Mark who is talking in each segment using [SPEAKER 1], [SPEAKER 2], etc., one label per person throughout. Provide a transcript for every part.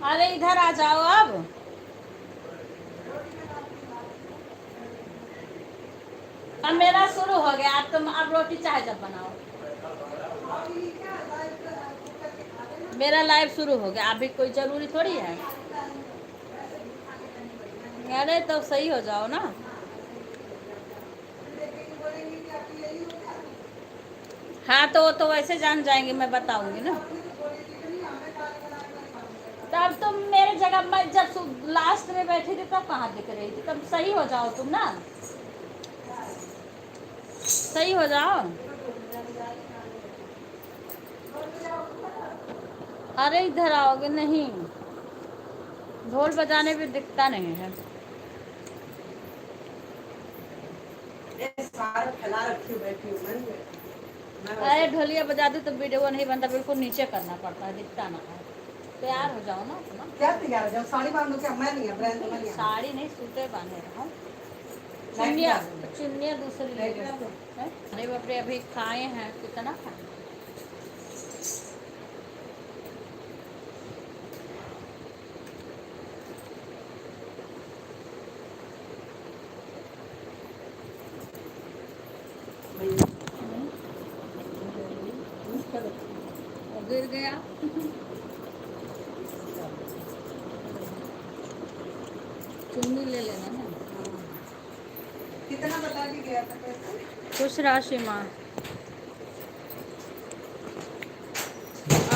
[SPEAKER 1] अरे इधर आ जाओ अब। अब मेरा शुरू हो गया। अब तुम अब रोटी चाहे जब बनाओ। मेरा लाइव शुरू हो गया। अभी कोई जरूरी थोड़ी है। अरे तो सही हो जाओ ना। हाँ तो वो तो वैसे जान जाएंगे, मैं बताऊंगी ना। तब तुम मेरे जगह, मैं जब लास्ट में बैठी थी तब कहाँ दिख रही थी। तब सही हो जाओ तुम ना, सही हो जाओ। अरे इधर आओगे नहीं, ढोल बजाने भी दिखता नहीं है। अरे ढोलिया बजा दो तो वीडियो नहीं बनता, बिल्कुल नीचे करना पड़ता है, दिखता ना है। तैयार हो जाओ ना अपना। क्या तैयार हो जाओ? साड़ी बांधो क्या? मैं नहीं है, साड़ी नहीं, सूटे बांधे रहो। चुन्निया चुन्निया दूसरी ले लो। अरे बाप रे, अभी खाए हैं, कितना खाए। गिर गया। चुन्नी ले लेना ना। कितना बता के गया था पैसा? खुश रहा सीमा।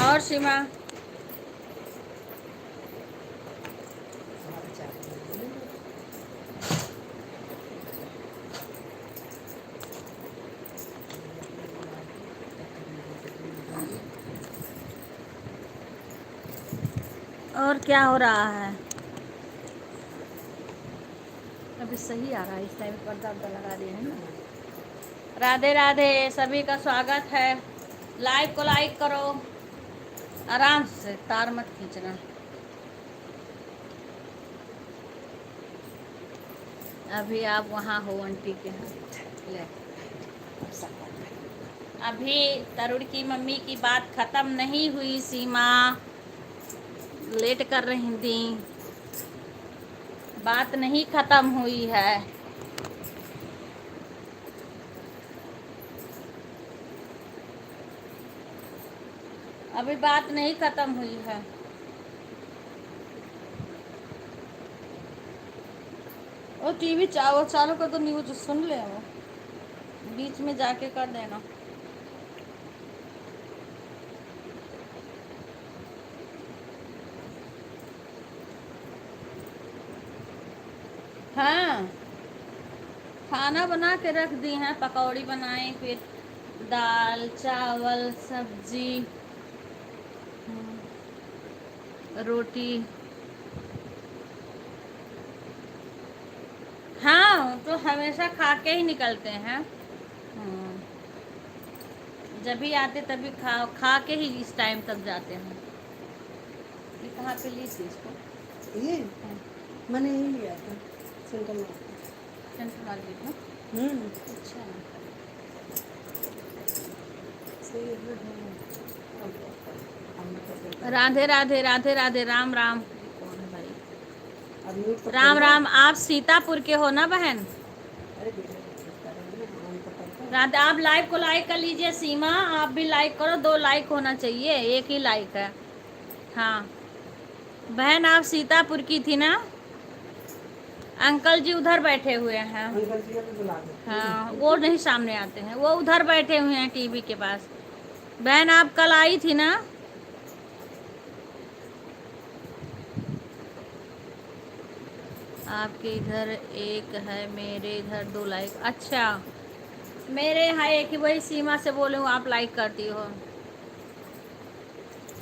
[SPEAKER 1] और सीमा और क्या हो रहा है? अभी सही आ रहा है, इस टाइम पर्दा वर्दा लगा दिए हैं ना। राधे राधे, सभी का स्वागत है। लाइक को लाइक करो, आराम से, तार मत खींचना। अभी आप वहाँ हो आंटी के यहाँ। ले, अभी तरुण की मम्मी की बात ख़त्म नहीं हुई सीमा, लेट कर रही थी, बात नहीं ख़त्म हुई है। अभी बात नहीं ख़त्म हुई है। वो टीवी चालू कर दो, न्यूज सुन ले, वो बीच में जाके कर देना। हाँ, खाना बना के रख दी हैं, पकौड़ी बनाए, फिर दाल चावल सब्जी रोटी। हाँ तो हमेशा खा के ही निकलते हैं। जब भी आते तभी खा के ही इस टाइम तक जाते हैं। ये कहाँ पे ली थी इसको? ये मैंने यही लिया था, सेंट्रल मार्केट। सेंट्रल मार्केट में। अच्छा, राधे राधे राधे राधे, राम राम। कौन है भाई? राम राम। आप सीतापुर के हो ना बहन? राधे, आप लाइव को लाइक कर लीजिए। सीमा आप भी लाइक करो, 2 लाइक होना चाहिए, एक ही लाइक है। हाँ बहन, आप सीतापुर की थी ना? अंकल जी उधर बैठे हुए हैं। हाँ वो नहीं सामने आते हैं, वो उधर बैठे हुए हैं टीवी के पास। बहन आप कल आई थी ना? आपके इधर एक है, मेरे इधर 2 लाइक। अच्छा, मेरे यहाँ एक ही, वही सीमा से बोले हूँ, आप लाइक करती हो।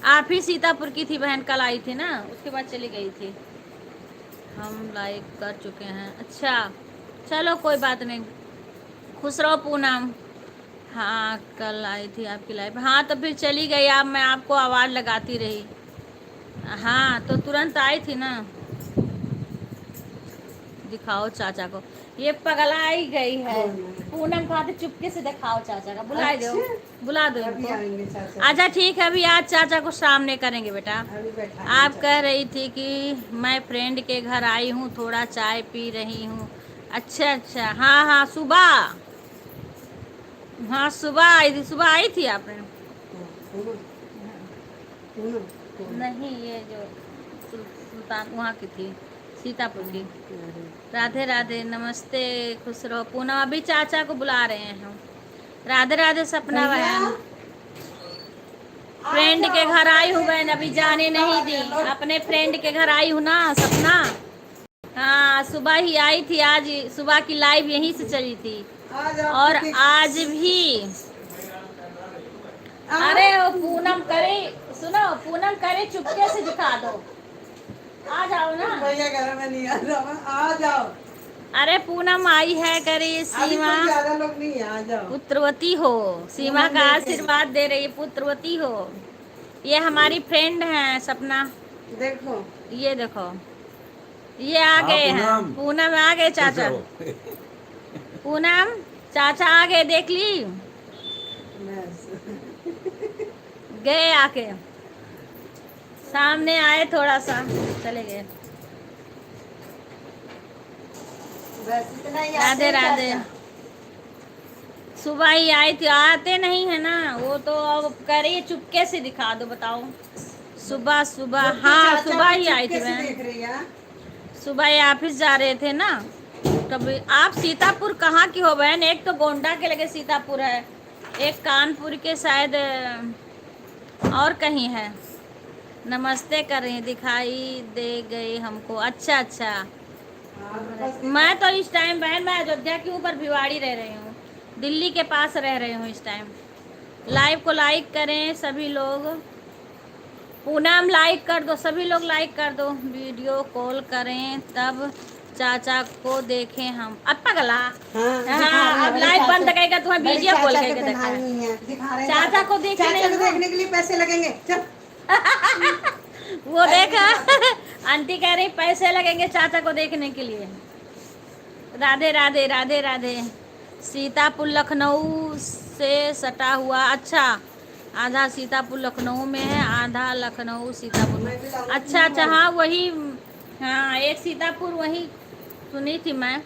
[SPEAKER 1] आप ही सीतापुर की थी बहन, कल आई थी ना, उसके बाद चली गई थी। हम लाइक कर चुके हैं। अच्छा चलो कोई बात नहीं, खुश रहो पूनम। हाँ कल आई थी आपकी लाइफ। हाँ तो फिर चली गई आप, मैं आपको आवाज़ लगाती रही। हाँ तो तुरंत आई थी ना। दिखाओ चाचा को। ये पगलाई गई है। पूनम कहा चुपके से दिखाओ चाचा का, बुला दो। बुला दो इनको। अच्छा ठीक है, अभी आज चाचा को सामने करेंगे बेटा। आप कह रही थी कि मैं फ्रेंड के घर आई हूँ, थोड़ा चाय पी रही हूँ। अच्छा अच्छा, हाँ हाँ सुबह, हाँ सुबह आई थी। सुबह आई थी आपने? नहीं, ये जो सुल्तान वहाँ की थी, सीतापुर की। राधे राधे, नमस्ते, खुश रहो। पूनम अभी चाचा को बुला रहे हैं हम। राधे राधे सपना बहन। फ्रेंड के घर आई हूँ बहन, अभी जाने नहीं दी। अपने फ्रेंड के घर आई हूँ ना सपना। हाँ सुबह ही आई थी, आज सुबह की लाइव यहीं से चली थी और आज भी। अरे वो पूनम करे, सुनो पूनम करे चुपके से दिखा दो। आ जाओ ना भैया, घर में नहीं आ जाओ, आ जाओ। अरे पूनम आई है करे सीमा, ज्यादा लोग नहीं, आ जाओ। पुत्रवती हो, सीमा का आशीर्वाद दे रही है, पुत्रवती हो। ये हमारी फ्रेंड है सपना, देखो ये देखो, ये आ गए हैं। पूनम आ गए चाचा। पूनम चाचा आ गए, देख ली गए, आके सामने आए, थोड़ा सा चले गए। राधे राधे। सुबह ही आई थी, आते नहीं है ना वो तो। अब कह रही है चुपके से दिखा दो, बताओ। सुबह सुबह, हाँ सुबह ही आई थी बहन। सुबह ही ऑफिस जा रहे थे ना तब। आप सीतापुर कहाँ की हो बहन? एक तो गोंडा के लगे सीतापुर है, एक कानपुर के शायद और कहीं है। नमस्ते कर रही हैं, दिखाई दे गए हमको। अच्छा अच्छा, मैं तो इस टाइम बहन मैं अयोध्या के ऊपर भिवाड़ी रह रही हूँ, दिल्ली के पास रह रही हूँ इस टाइम। लाइव को लाइक करें सभी लोग। पूनम लाइक कर दो, सभी लोग लाइक कर दो। वीडियो कॉल करें तब चाचा को देखें हम। अब पगला, हाँ अब लाइव बंद करेगा तुम्हें वीडियो कॉल करके दिखा। चाचा को देखने के लिए पैसे लगेंगे। वो देखा आंटी कह रही पैसे लगेंगे चाचा को देखने के लिए। राधे राधे, राधे राधे। सीतापुर लखनऊ से सटा हुआ। अच्छा, आधा सीतापुर लखनऊ में है, आधा लखनऊ सीतापुर में। अच्छा अच्छा, हाँ वही, हाँ एक सीतापुर वही सुनी थी मैं।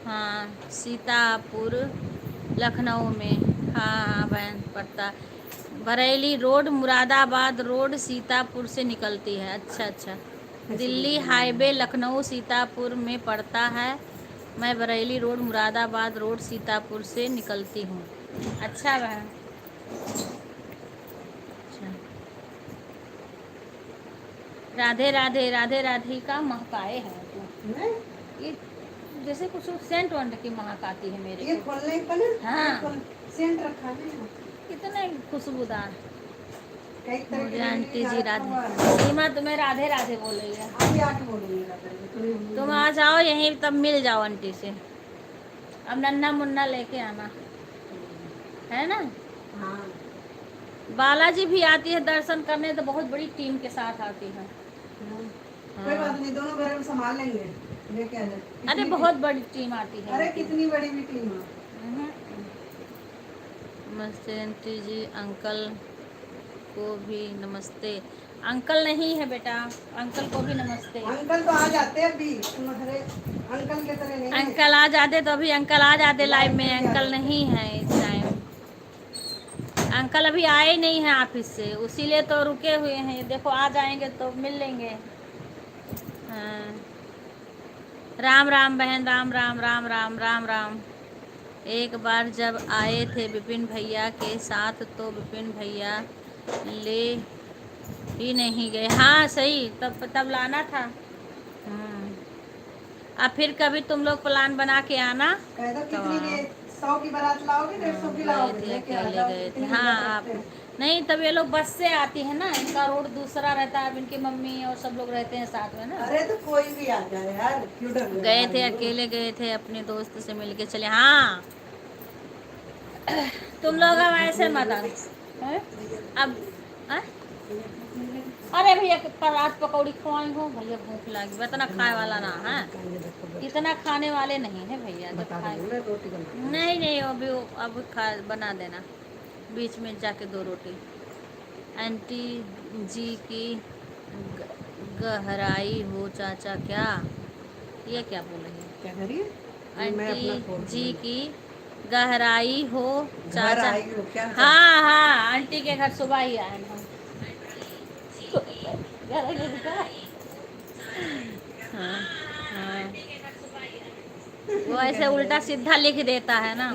[SPEAKER 1] हाँ सीतापुर लखनऊ में, हाँ बहन पड़ता। बरेली रोड, मुरादाबाद रोड सीतापुर से निकलती है। अच्छा अच्छा, दिल्ली हाईवे लखनऊ सीतापुर में पड़ता है। मैं बरेली रोड, मुरादाबाद रोड सीतापुर से निकलती हूँ। अच्छा बहन, अच्छा। राधे राधे, राधे राधे का महकाए है तो ये जैसे कुछ सेंट वंट की महक आती है मेरे ये खोलने पर ना। हाँ सेंट रखा है, कितने खुशबूदार। आंटी जी राधे, सीमा तुम्हें राधे राधे बोल रही है। तुम आ जाओ यहीं, तब मिल जाओ आंटी से। अब नन्ना मुन्ना लेके आना है ना। हाँ बालाजी भी आती है दर्शन करने, तो बहुत बड़ी टीम के साथ आती है। हाँ। कोई बात नहीं, दोनों घर में संभाल लेंगे, लेके आ जाए। अरे बहुत बड़ी टीम आती है। अरे कितनी बड़ी भी टीम है। नमस्ते आंटी जी, अंकल को भी नमस्ते। अंकल नहीं है बेटा, अंकल को भी नमस्ते। अंकल तो आ जाते अभी, तुम्हारे अंकल के तरह नहीं। अंकल आ जाते तो अभी अंकल आ जाते लाइव में। अंकल नहीं है इस टाइम, अंकल अभी आए नहीं हैं ऑफिस से, इसीलिए तो रुके हुए हैं। देखो आ जाएंगे तो मिल लेंगे। हाँ राम राम बहन, राम राम राम राम राम राम। एक बार जब आए थे विपिन भैया के साथ तो विपिन भैया ले ही नहीं गए। हाँ सही, तब लाना था। अब फिर कभी तुम लोग प्लान बना के आना। कितनी 100 की बारात लाओगे, 150 की लाओगे? अकेले गए थे। हाँ आप नहीं, तब ये लोग बस से आती है ना, इनका रोड दूसरा रहता है। अब इनकी मम्मी और सब लोग रहते हैं साथ में ना। अरे तो कोई भी आ जाए यार, क्यों डर गए थे? अकेले गए थे, अपने दोस्त से मिल के चले। हाँ तुम लोग अब ऐसे मत आओ अब। अरे भैया परात पकौड़ी खुआई हो, भैया भूख लगी, इतना खाए वाला ना है। इतना खाने वाले नहीं है भैया, जब खाए
[SPEAKER 2] रोटी बना।
[SPEAKER 1] नहीं नहीं, अभी अब खा बना देना, बीच में जाके 2 रोटी। आंटी जी की गहराई हो चाचा क्या, ये क्या बोल रही है?
[SPEAKER 2] क्या करिए?
[SPEAKER 1] आंटी जी की गहराई हो चाचा।
[SPEAKER 2] क्या?
[SPEAKER 1] हाँ हाँ, आंटी के घर सुबह ही आए हम। हाँ हाँ, वो ऐसे उल्टा सीधा लिख देता है ना।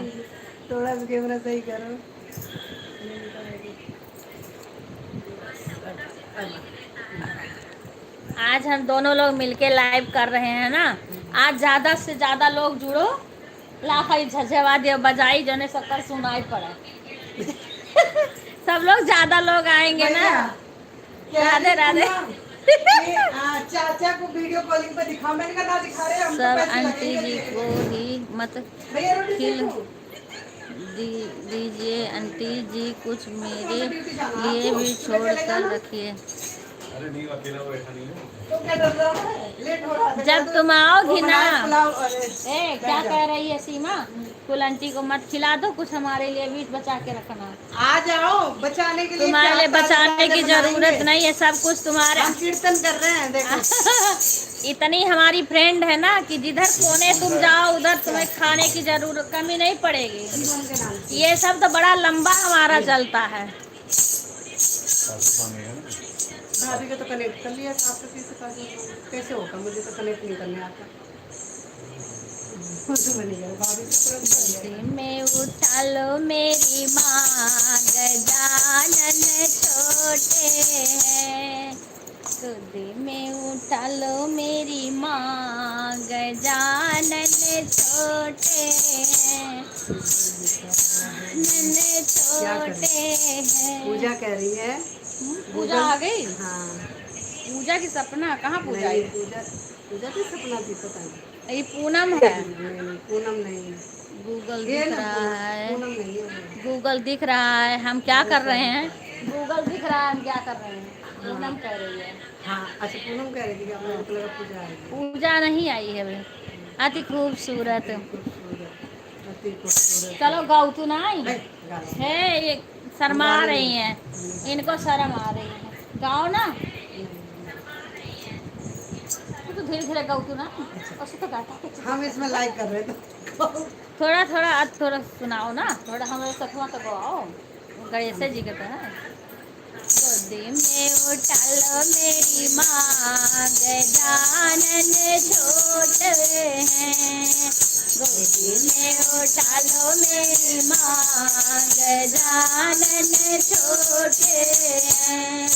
[SPEAKER 2] थोड़ा सा कैमरा सही करो।
[SPEAKER 1] आज हम दोनों लोग मिलके लाइव कर रहे हैं ना। आज ज़्यादा से ज़्यादा लोग जुड़ो, लाफाई झझवा दियो बजाई जने शक्कर सुनाई पड़ा। सब लोग ज़्यादा लोग आएंगे ना। राधे राधे।
[SPEAKER 2] चाचा को वीडियो कॉलिंग पे दिखाओ। मैंने कहा ना दिखा रहे हम,
[SPEAKER 1] सब आंटी जी को ही मत खिल दीजिए, आंटी जी कुछ मेरे लिए भी छोड़ कर रखिए।
[SPEAKER 3] अरे नहीं, अकेला बैठा नहीं है।
[SPEAKER 2] तो क्या डर रहा है? लेट हो रहा है।
[SPEAKER 1] जब तुम आओगी ना।
[SPEAKER 2] ए,
[SPEAKER 1] क्या कह रही है सीमा? कुल आंटी को मत खिला दो, कुछ हमारे लिए भी बचा के रखना।
[SPEAKER 2] आ जाओ, बचाने के लिए
[SPEAKER 1] तुम्हारे लिए बचाने की जरूरत नहीं है, सब कुछ तुम्हारे।
[SPEAKER 2] हम कीर्तन कर रहे हैं, देखो।
[SPEAKER 1] इतनी हमारी फ्रेंड है ना कि जिधर कोने तुम जाओ उधर तुम्हें खाने की जरूरत कमी नहीं पड़ेगी। ये सब तो बड़ा लंबा हमारा चलता है।
[SPEAKER 2] भाभी को तो कनेक्ट कर लिया, आपसे कैसे होगा? मुझे तो कनेक्ट नहीं करने आता।
[SPEAKER 1] में उठा लो मेरी माँ, गजानन छोटे हैं। गोदी में उठा लो मेरी माँ, गजानन छोटे हैं, नन छोटे हैं।
[SPEAKER 2] पूजा कह रही है।
[SPEAKER 1] पूजा आ गई?
[SPEAKER 2] हाँ।
[SPEAKER 1] पूजा की सपना कहाँ पूजा है?
[SPEAKER 2] पूजा पूजा की सपना थी, पता नहीं।
[SPEAKER 1] ये पूनम है।
[SPEAKER 2] पूनम नहीं,
[SPEAKER 1] गूगल दिख रहा है।
[SPEAKER 2] पूनम नहीं है।
[SPEAKER 1] गूगल दिख रहा है, हम क्या कर रहे हैं? गूगल दिख रहा है, हम क्या कर रहे हैं? पूनम कह रही है।
[SPEAKER 2] हाँ, अच्छा पूनम कह रही थी कि अपने मतलब लगा पूजा आई।
[SPEAKER 1] पूजा नहीं आई है भाई। अति खूबसूरत।
[SPEAKER 2] अति खूबसूरत।
[SPEAKER 1] चलो गाओ तू ना आई
[SPEAKER 2] गाओ।
[SPEAKER 1] है, ये शर्मा रही हैं, इनको शर्म आ रही है। गाओ ना, तो धीरे धीरे गाओ तू ना। ऐसे तो गाता।
[SPEAKER 2] हम इसमें लाइक कर रहे थे।
[SPEAKER 1] थोड़ा थोड़ा आज थोड़ा सुनाओ ना, थोड़ा हमारे सखवा तो गाओ, गणेश जी के तो है। गोदी में उठा लो मेरी माँ, गजानन छोटे हैं। गोदी में उठा लो मेरी माँ, गजानन छोटे हैं।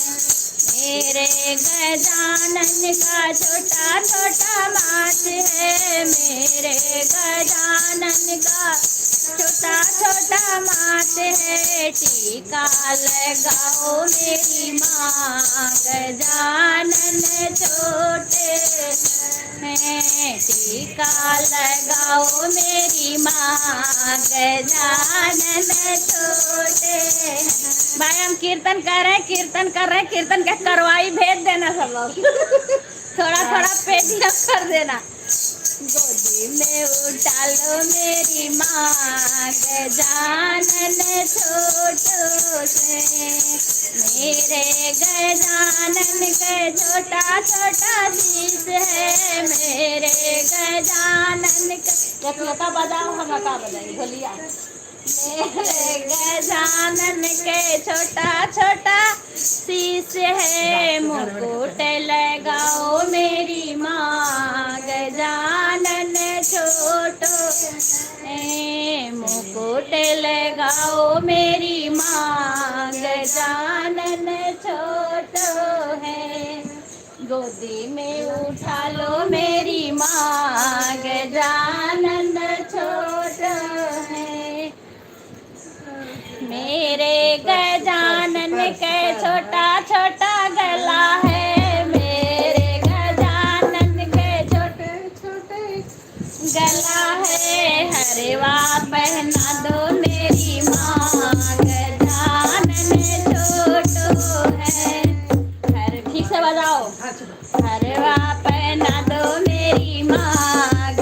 [SPEAKER 1] मेरे गजानन का छोटा छोटा माथ है, मेरे गजानन का छोटा छोटा माथ है। टीका लगाओ मेरी माँ, गजानन छोटे हैं। टीका लगाओ मेरी माँ, गजानन छोटे हैं। भाई हम कीर्तन कर रहे हैं, कीर्तन कर रहे हैं, कीर्तन का करवाई भेज देना सब लोग। थोड़ा थोड़ा पेटीएम कर देना। गोदी में उठा लो मेरी माँ, गजानन छोटो से। मेरे गजानन के छोटा छोटा शीश है, मेरे गजानन का। लता बजाओ, हम लता बजाई बोलिया। मेरे गजानन के छोटा छोटा शीश है, मुकुट लगाओ मेरी माँ, गजानन छोटो है। मुकुट लगाओ मेरी माँ, गजानन छोटो है। गोदी में उठा लो मेरी माँ, गजानन छोटो है। मेरे गजानन के छोटा छोटा गला है, मेरे गजानन के छोटे छोटे गला है। हरवा पहना दो मेरी माँ, गजानन छोटो है। हर ठीक से बजाओ। हरवा पहना दो मेरी माँ,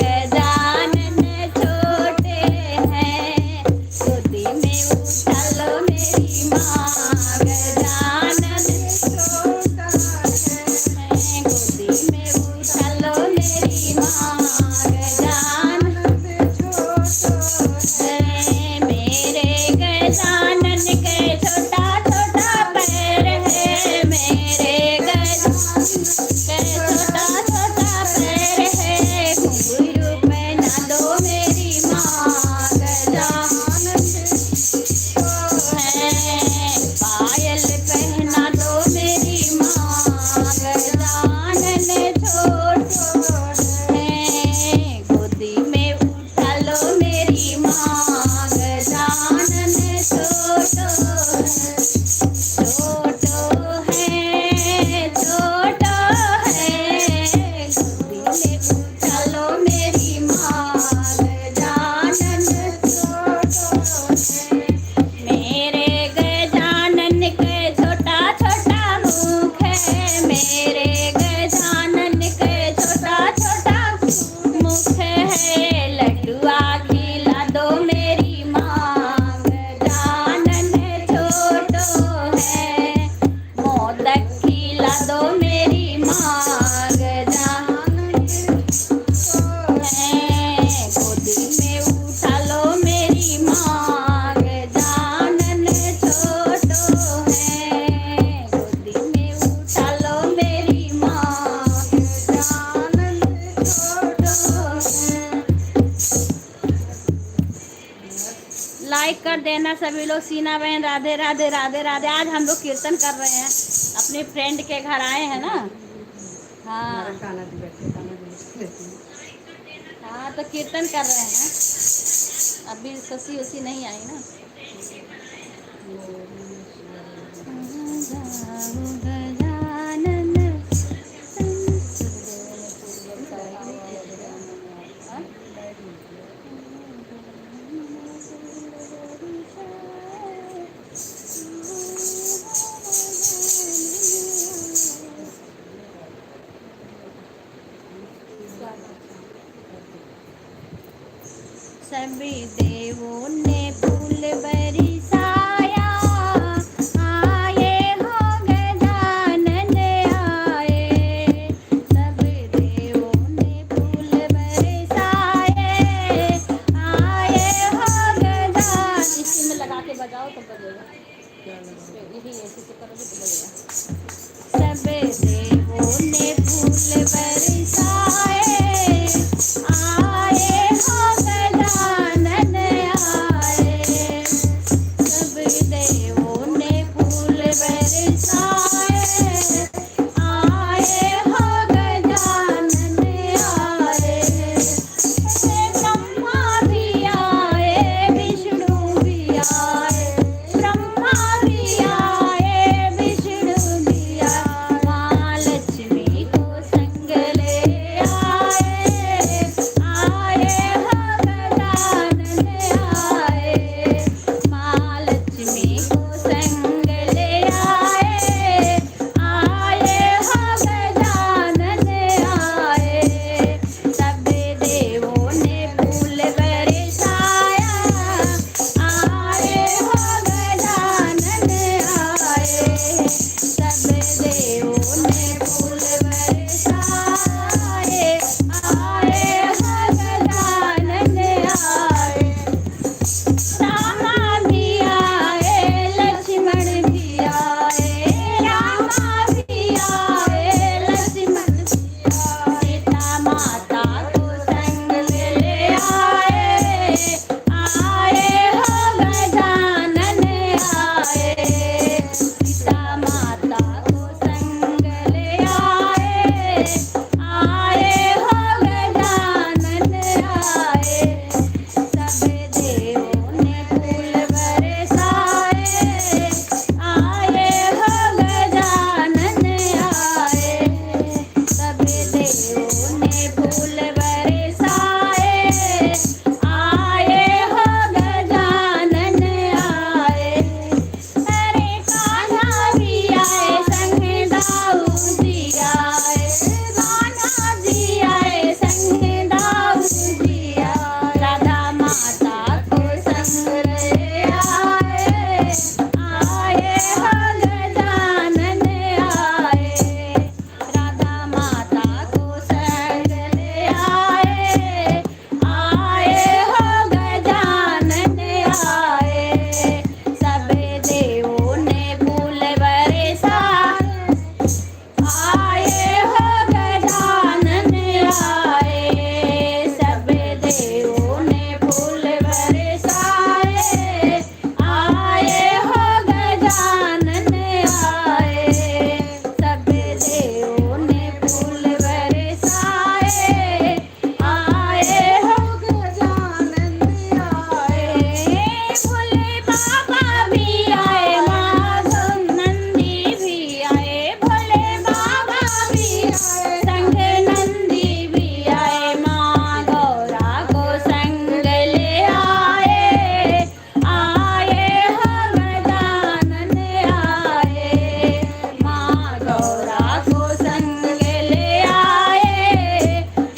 [SPEAKER 1] देना सभी लोग। सीना बहन राधे राधे राधे राधे। आज हम लोग कीर्तन कर रहे हैं, अपनी फ्रेंड के घर आए हैं ना। हाँ
[SPEAKER 2] हमारा कान्हा जी बैठे, कान्हा जी लिख लेती हूँ।
[SPEAKER 1] हाँ, तो कीर्तन कर रहे हैं। अभी ससी उसी नहीं आई ना। सभी देवों ने फूल बरसाया, आए हो गजानन आए। सब देवों ने फूल बरसाए, आए हो गजानन। इसी में लगा के बजाओ तो बजेगा। यही ऐसे से करोगे तो बजेगा। सब देवों ने फूल बरसाए, आए हो गजानन आए। सब देवों ने फूल बरसाए, आए हो गजानन आए। ब्रह्मा भी आए, विष्णु भी आए, ब्रह्मा भी आए, विष्णु भी आए। माँ लक्ष्मी को संग ले आए, आए हो गजानन आए। माँ लक्ष्मी को संग ले आए, आए हो गजानन आए। सब देवों ने फूल बरसाया, आए हो गजानन आए। सब देवों ने फूल बरसाए, आए हो गजानन आए। रामा भी आए, लक्ष्मण भी आए, रामा भी आए, लक्ष्मण भी आए। सीता माता को संग ले आए, आए हो गजानन आए। सीता माता को संग ले आए, आए हो गजानन आए। सब देवों ने फूल बरसाए, आए हो गजानन आए। सब देवों ने फूल बरसाए, आए हो गजानन आए। अरे कान्हा भी आए, संग दाऊ जी आए, कान्हा जी आए, संग दाऊ जी आए। राधा माता को संग ले आए, आए हो गजानन आए। राधा माता को संग ले आए, आए हो गजानन आए। सब देवों ने फूल बरसाए, आए हो गजानन आए। सब देवों ने फूल बरसाए, आए हो गजानन आए। सब देवों ने फूल बरसाए, आए हो गजानन आए। भोले बाबा भी आए, माधव नंदी भी आए, भोले बाबा भी आए, संग नंदी भी आए। माँ गौरा को संग ले आए, आए हो गजानन आए। माँ गौरा को संग ले आए,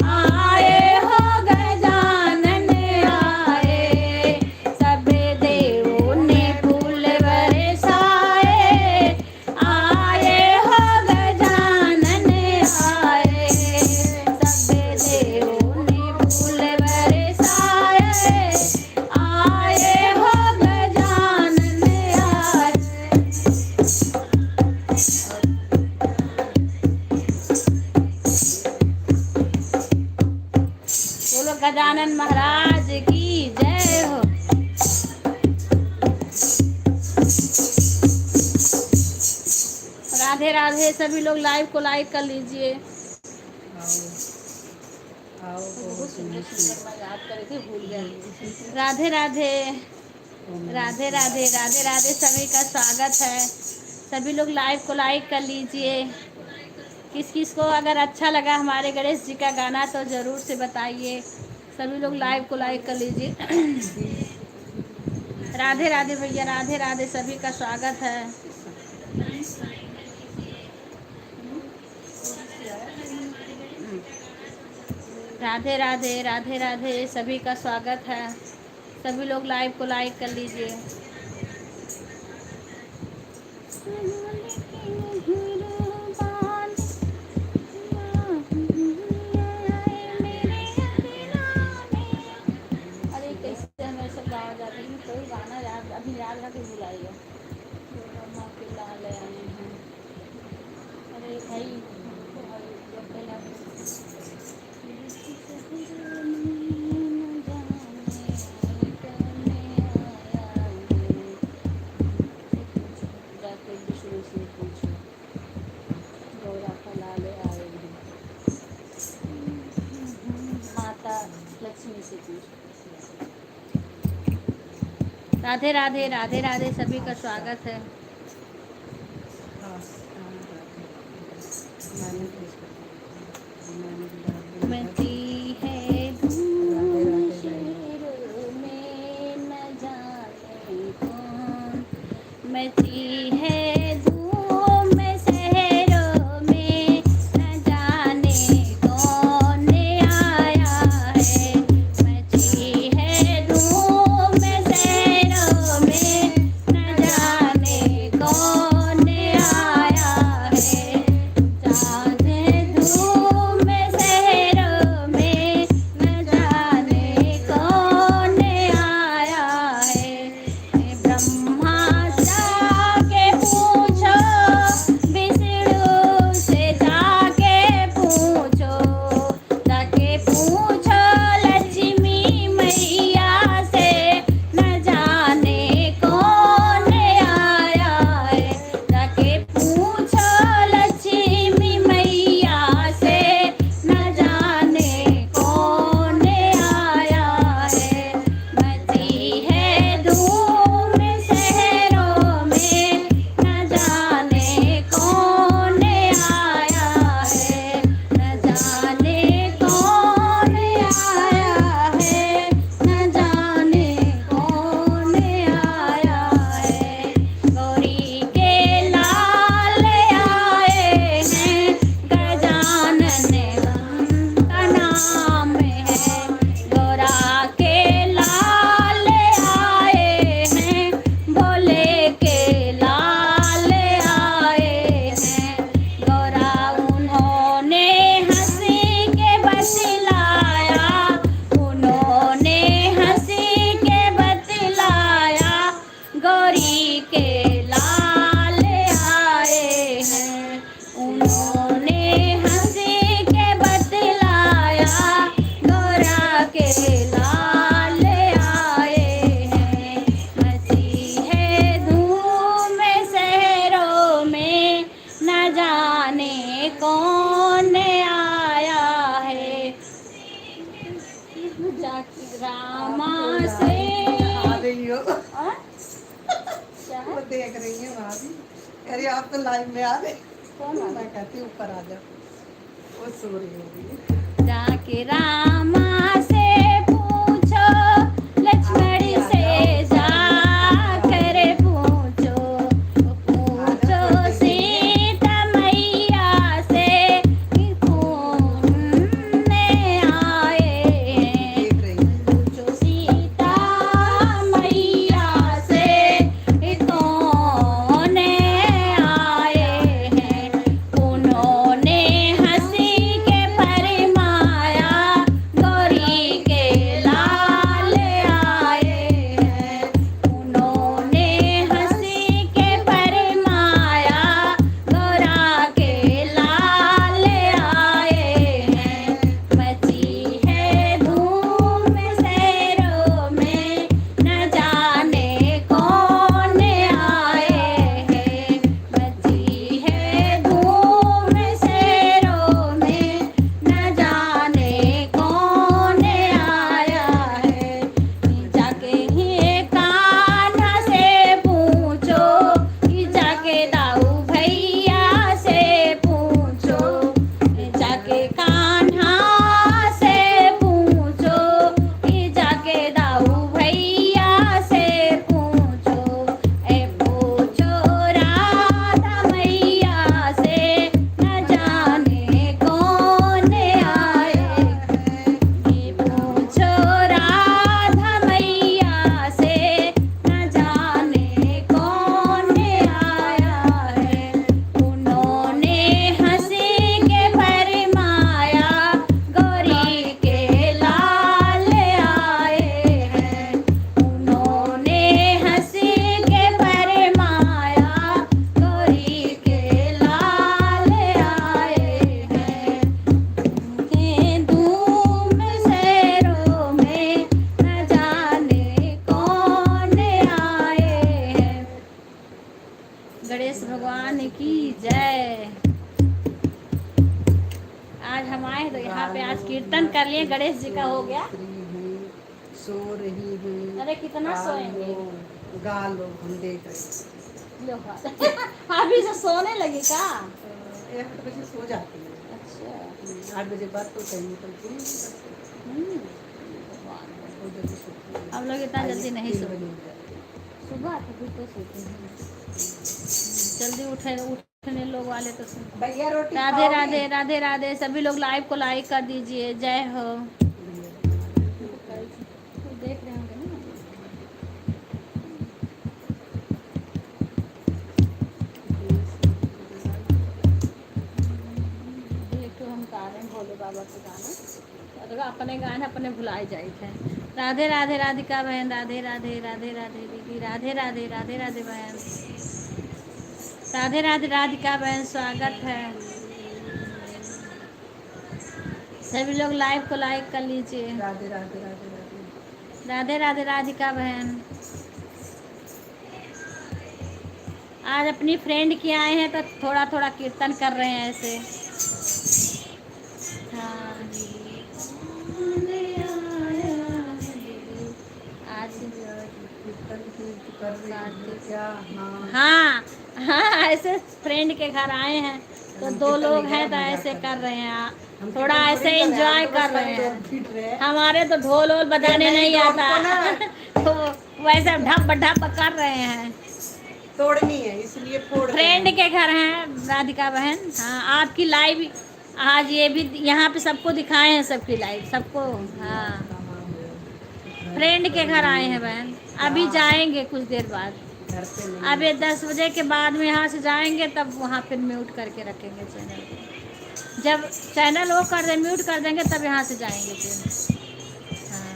[SPEAKER 1] आए हो गजानन आए। सब देवों ने फूल बरसाए, आए हो गजानन आए। सब देवों ने फूल बरसाए, आए हो गजानन आए। बोलो गजानन महाराज की जय हो। राधे राधे, सभी लोग लाइव को लाइक कर लीजिए।
[SPEAKER 2] आओ
[SPEAKER 1] बहुत सुंदर सुंदर मैं याद कर रही थी, भूल गया। राधे राधे राधे राधे राधे राधे, सभी का स्वागत है। सभी लोग लाइव को लाइक कर लीजिए। किस किस को अगर अच्छा लगा हमारे गणेश जी का गाना तो ज़रूर से बताइए। सभी लोग लाइव को लाइक कर लीजिए। राधे राधे भैया, राधे राधे, सभी का स्वागत है। राधे राधे राधे राधे, सभी का स्वागत है। सभी लोग लाइव को लाइक कर लीजिए। अरे कैसे हम ऐसे गाँव जाते हैं, कोई गाना याद अभी याद रख के बुलाइए। अरे भाई लक्ष्मी से पूछ। राधे राधे राधे राधे, सभी का स्वागत है। मची है धूम शहरों में न जाने कौन, मची है धूम शहरों में न जाने कौन आया है। मची है धूम शहरों में न जाने कौन आया है। चाँद धूम शहरों में न जाने कौन आया है। ब्रह्मा जाके पूछो, विष्णु से जाके पूछो, जाके पूछो लक्ष्मी मैया से न जाने कौन आया है। जाके पूछो लक्ष्मी मैया से न जाने कौन आया है। मची है धूम शहरों में न जाने कौन आया है। न जाने कौन आया है। न जाने कौन आया है। गौरी के लाल आए हैं, गजानन का नाम है। गौरा के लाल आए हैं, भोले के लाल आए हैं। गौरा उन्होंने हंसी के बतलाया, उन्होंने हंसी के बतलाया। गौरी के लाल आए हैं, उन्होंने हंसी के बतलाया। गौरा के लाल आए हैं। मची है धूम शहरों में न जाने कौन आया है। जाकी रामा से
[SPEAKER 2] आ रही हो,
[SPEAKER 1] हाँ? क्या है?
[SPEAKER 2] वो देख रही है भाभी, अरे आप तो लाइव में आ रहे।
[SPEAKER 1] कौन आ
[SPEAKER 2] मैं कहती हूँ ऊपर आ जाओ, वो सो रही होगी।
[SPEAKER 1] जाके रामा से पूछो, लक्ष्मण से जाकर पूछो, पूछो सीता मैया से कि कौन आए हैं।
[SPEAKER 2] देख रही है।
[SPEAKER 1] पूछो सीता मैया से कि कौन आए हैं। उन्होंने हंसी के फरमाया, गौरी आज हम आए तो यहाँ पे आज कीर्तन कर लिए, गणेश जी का हो गया।
[SPEAKER 2] सो रही हूँ।
[SPEAKER 1] अरे कितना सोएंगे?
[SPEAKER 2] गा लो, हम देख रहे
[SPEAKER 1] लो अभी से सोने लगी का?
[SPEAKER 2] हैं। 8 बजे सो जाती है।
[SPEAKER 1] अच्छा
[SPEAKER 2] 8 बजे बाद तो कहीं निकलती है।
[SPEAKER 1] भगवान।
[SPEAKER 2] बहुत जल्दी सोती है।
[SPEAKER 1] हम लोग इतना जल्दी नहीं
[SPEAKER 2] 3
[SPEAKER 1] सोते।
[SPEAKER 2] बजे उठ जाती है।
[SPEAKER 1] सुबह तो फिर तो सोते हैं, जल्दी उठने लोग वाले तो सुन।
[SPEAKER 2] भैया रोटी
[SPEAKER 1] राधे
[SPEAKER 2] खाओगी?
[SPEAKER 1] राधे राधे राधे। सभी लोग लाइव को लाइक कर दीजिए। जय हो। तो देख रहे होंगे ना। एक तो हम गा रहे हैं भोले बाबा के गाना, और अपने गाने अपने भुलाए जाए थे। राधे राधे राधिका बहन, राधे राधे राधे राधे दीदी, राधे राधे राधे राधे बहन, राधे राधे राधिका बहन, स्वागत है। सभी लोग लाइव को लाइक कर लीजिए।
[SPEAKER 2] राधे राधे राधे राधे।
[SPEAKER 1] राधे राधे राधिका बहन। आज अपनी फ्रेंड के आए हैं तो थोड़ा थोड़ा कीर्तन कर रहे हैं ऐसे। हाँ आज
[SPEAKER 2] कीर्तन की कर रही हूँ क्या? हाँ।
[SPEAKER 1] हाँ हाँ, ऐसे फ्रेंड के घर आए हैं तो
[SPEAKER 2] हम
[SPEAKER 1] 2
[SPEAKER 2] कीर्तन
[SPEAKER 1] लोग
[SPEAKER 2] नहीं
[SPEAKER 1] हैं तो
[SPEAKER 2] कर रहे,
[SPEAKER 1] ऐसे
[SPEAKER 2] मजाक
[SPEAKER 1] कर
[SPEAKER 2] कर
[SPEAKER 1] रहे हैं।
[SPEAKER 2] हम
[SPEAKER 1] थोड़ा
[SPEAKER 2] कीर्तन
[SPEAKER 1] ऐसे
[SPEAKER 2] थोड़ी कर रहे हैं,
[SPEAKER 1] एंजॉय
[SPEAKER 2] हम तो
[SPEAKER 1] कर
[SPEAKER 2] बस
[SPEAKER 1] रहे
[SPEAKER 2] खाली
[SPEAKER 1] हैं।
[SPEAKER 2] ढोल पीट रहे हैं।
[SPEAKER 1] हमारे तो ढोल वोल बजाने
[SPEAKER 2] नहीं,
[SPEAKER 1] नहीं
[SPEAKER 2] ढोल
[SPEAKER 1] आता
[SPEAKER 2] को ना
[SPEAKER 1] तो वैसे ढप ढप कर रहे हैं।
[SPEAKER 2] तोड़नी है इसलिए फोड़ रहे
[SPEAKER 1] फ्रेंड
[SPEAKER 2] हैं।
[SPEAKER 1] के घर हैं राधिका बहन। हाँ आपकी लाइव आज ये भी यहाँ पे सबको दिखाए हैं, सबकी लाइव सबको। हाँ फ्रेंड के घर आए हैं बहन, अभी जाएंगे कुछ देर बाद।
[SPEAKER 2] घर पे नहीं।
[SPEAKER 1] अब ये 10 बजे के बाद में यहाँ से जाएंगे तब वहाँ फिर म्यूट करके रखेंगे चैनल को। जब चैनल वो कर दे म्यूट कर देंगे तब यहाँ से जाएंगे फिर। हाँ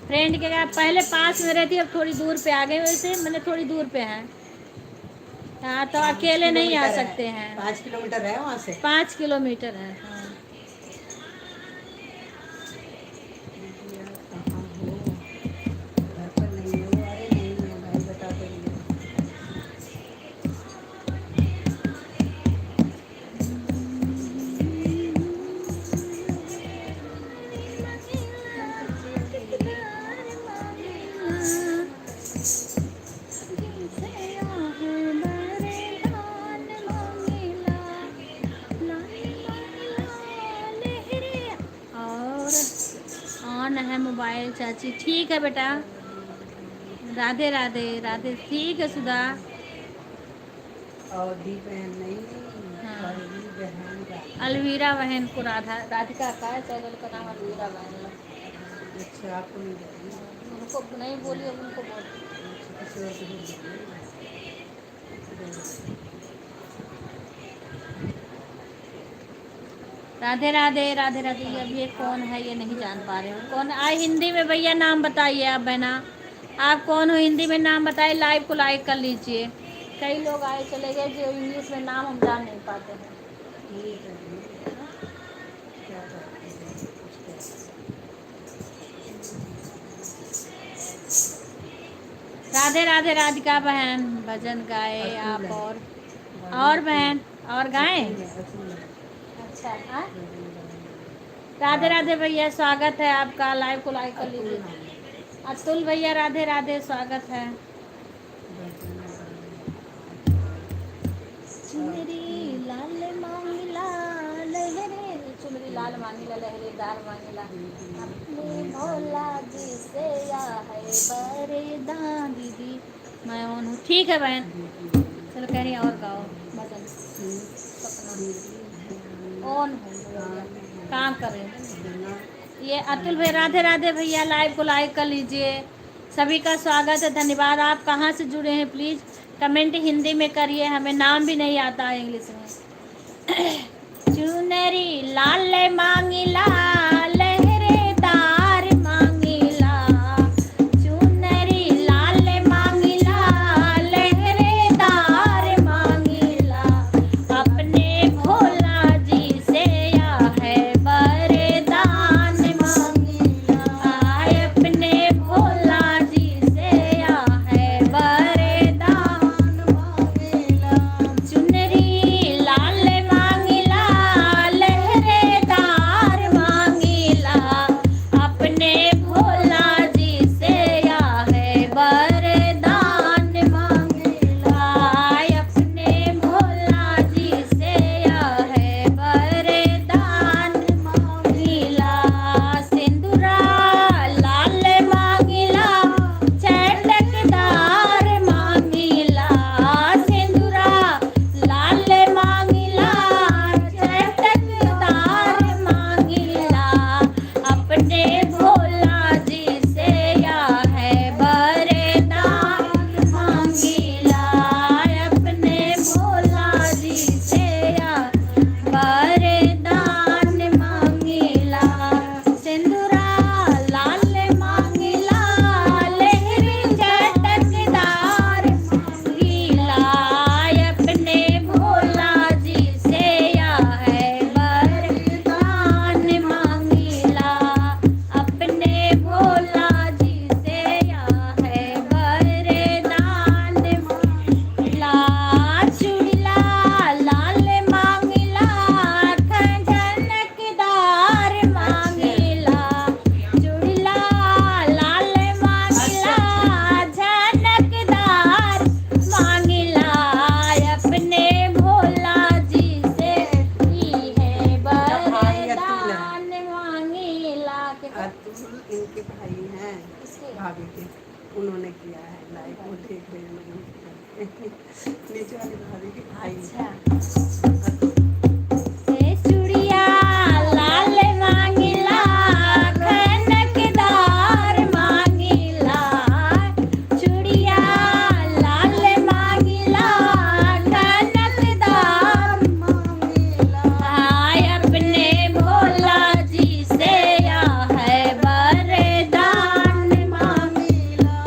[SPEAKER 1] फ्रेंड के घर पहले पास में रहती, अब थोड़ी दूर पे आ गए, वैसे मैंने थोड़ी दूर पे हैं। हाँ तो
[SPEAKER 2] 5
[SPEAKER 1] अकेले नहीं आ
[SPEAKER 2] किलोमीटर है।
[SPEAKER 1] सकते हैं।
[SPEAKER 2] 5 किलोमीटर है वहाँ से।
[SPEAKER 1] 5 किलोमीटर है। हाँ
[SPEAKER 2] कहाँ हो? घर पर नहीं हो? अरे नहीं है भाई, बता तो रही है।
[SPEAKER 1] ऑन है मोबाइल चाची। ठीक है बेटा। राधे राधे राधे। ठीक है सुधा।
[SPEAKER 2] और दी बहन नहीं।
[SPEAKER 1] हाँ।
[SPEAKER 2] और दी बहन का।
[SPEAKER 1] अलवीरा बहन को राधिका का है चैनल का नाम अलवीरा बहन है।
[SPEAKER 2] अच्छा आपको नहीं जाएगी।
[SPEAKER 1] उनको नहीं बोलिए, उनको बोल।
[SPEAKER 2] अच्छा किसी और को बोल दीजिए।
[SPEAKER 1] राधे राधे राधे राधे। अब ये कौन है ये नहीं जान पा रहे हो कौन आए हिंदी में। भैया नाम बताइए आप बहना, आप कौन हो हिंदी में नाम बताइए। लाइव को लाइक कर लीजिए। कई लोग आए चले गए जो इंग्लिश में नाम हम जान नहीं पाते हैं।
[SPEAKER 2] ठीक है जी। क्या करते हैं?
[SPEAKER 1] राधे राधे राधिका बहन। भजन गाए आप और बहन और गाएं। अच्छा हाँ? राधे राधे भैया स्वागत है आपका। लाइव को लाइक कर लीजिए। अतुल भैया राधे राधे स्वागत है। चुनरी लाल मांगिला लहरे, चुनरी लाल मांगिला लहरेदार मांगिला, अपने भोला जी से या है बरेदान। दीदी मैं ऑन हूँ। ठीक है बहन। चलो कह रही और गाओ भजन। सपना ऑन हूँ, काम कर रहे हैं। ये अतुल भाई राधे राधे भैया। लाइव को लाइक कर लीजिए। सभी का स्वागत है, धन्यवाद। आप कहाँ से जुड़े हैं प्लीज़ कमेंट हिंदी में करिए, हमें नाम भी नहीं आता है इंग्लिश में। चुनरी लाल मांगिला लहरेदार मांगिला, चुनरी लाल मांगिला लहरेदार मांगिला, अपने भोला जी से या है वरदान मांगिला, आए अपने भोला जी से या है वरदान मांगिला। चुनरी लाल मांगिला लहरेदार
[SPEAKER 2] इनके भाई हैं
[SPEAKER 1] इसके
[SPEAKER 2] भाभी के, उन्होंने किया है लाइक, वो देख रहे हैं लोग नीचे वाली भाभी के भाई।
[SPEAKER 1] अच्छा ए चूड़िया लाल मांगिला खनकदार मांगिला चूड़िया लाल मांगिला खनकदार
[SPEAKER 2] मांगेला
[SPEAKER 1] आय अपने भोला जी से या है वरदान
[SPEAKER 2] मांगेला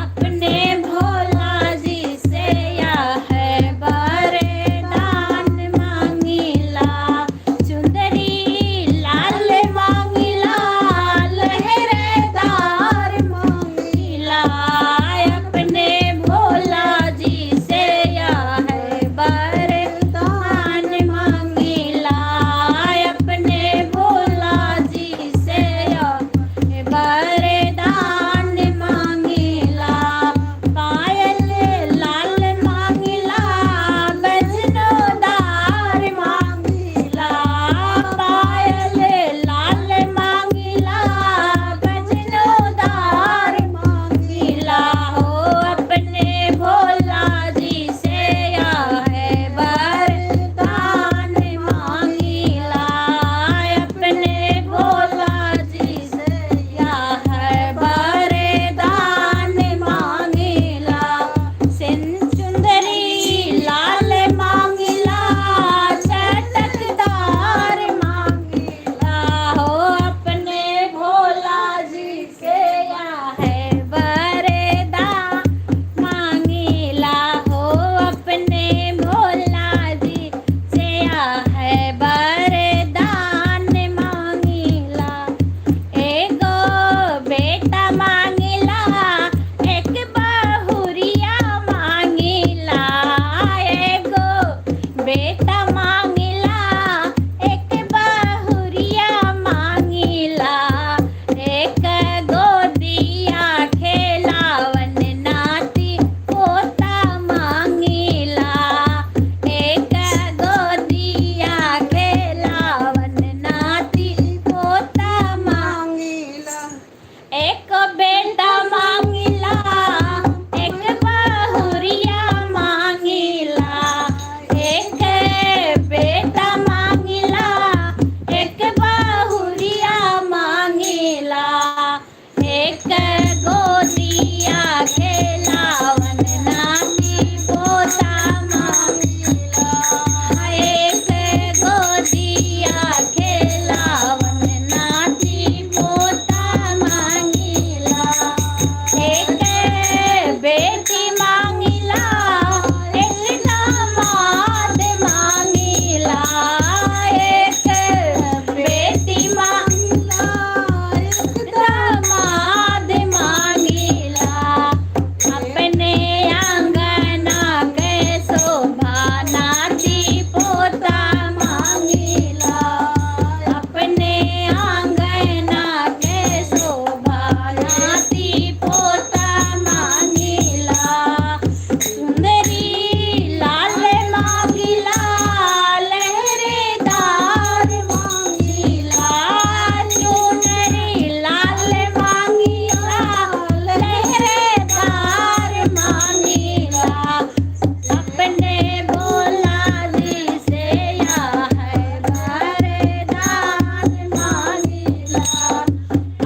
[SPEAKER 1] अपने भोला जी से या है वरदान मांगिला चुंदरी लाल मांगिला लहरेदार मांगिला अपने भोला जी से या है वरदान मांगिला अपने भोला जी से या है वरदान मांगिला पायल लाल मांगिला बजनोदार मांगिला पायल लाल मांगिला बजनोदार मांगिला हो अपने भोला जी से या है वरदान मांगिला अपने भोला जी से या है वरदान मांगिला सिन चुंदरी लाल मांगिला चटकदार मांगिला हो अपने भोला जी से या है वरदान मांगिला हो अपने भोला जी से या है वरदान मांगिला एगो बेटा मांगिला एक बहुरिया मांगिला एगो बेटा मांगिला एक बहुरिया मांगिला एक गोदिया खेलावन नाती पोता मांगिला एक गोदिया खेलावन नाती पोता
[SPEAKER 2] मांगेला
[SPEAKER 1] एक बेटा मांगिला एक बहुरिया मांगिला एक बेटा मांगिला एक बहुरिया मांगिला एक गोदिया खेलावन नाती पोता मांगिला एक गोदिया खेलावन नाती पोता मांगिला एक बेटी मांगिला एक दामाद मांगिला एक बेटी मांगिला एक दामाद मांगिला अपने आंगना के शोभा नाती पोता मांगिला अपने आंगना के शोभा नाती पोता मांगिला सुंदरी लाल मांगिला लहरेदार मांगिला चुनरी लाल मांगिला लहरेदार मांगिला अपने भोला जी से या है वरदान मांगिला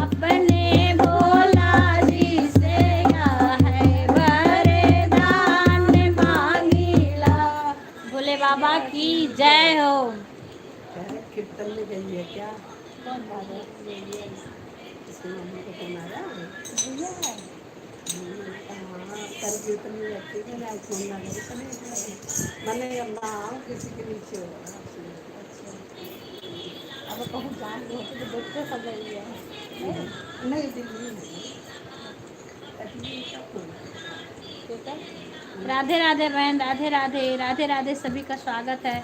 [SPEAKER 1] अपने भोला जी से या है वरदान मांगिला भोले बाबा की जय हो
[SPEAKER 2] कीर्तन में गई है क्या? इसकी मम्मी को फोन आया? हाँ, कल कीर्तन में जाती है ना, आज फोन लगा रही थी। मैंने ना किसी के नीचे हो रहा
[SPEAKER 1] अब कहूँ जान हो तो देखते सब गई है
[SPEAKER 2] नहीं दिल्ली में
[SPEAKER 1] राधे राधे बहन राधे राधे राधे राधे सभी का स्वागत है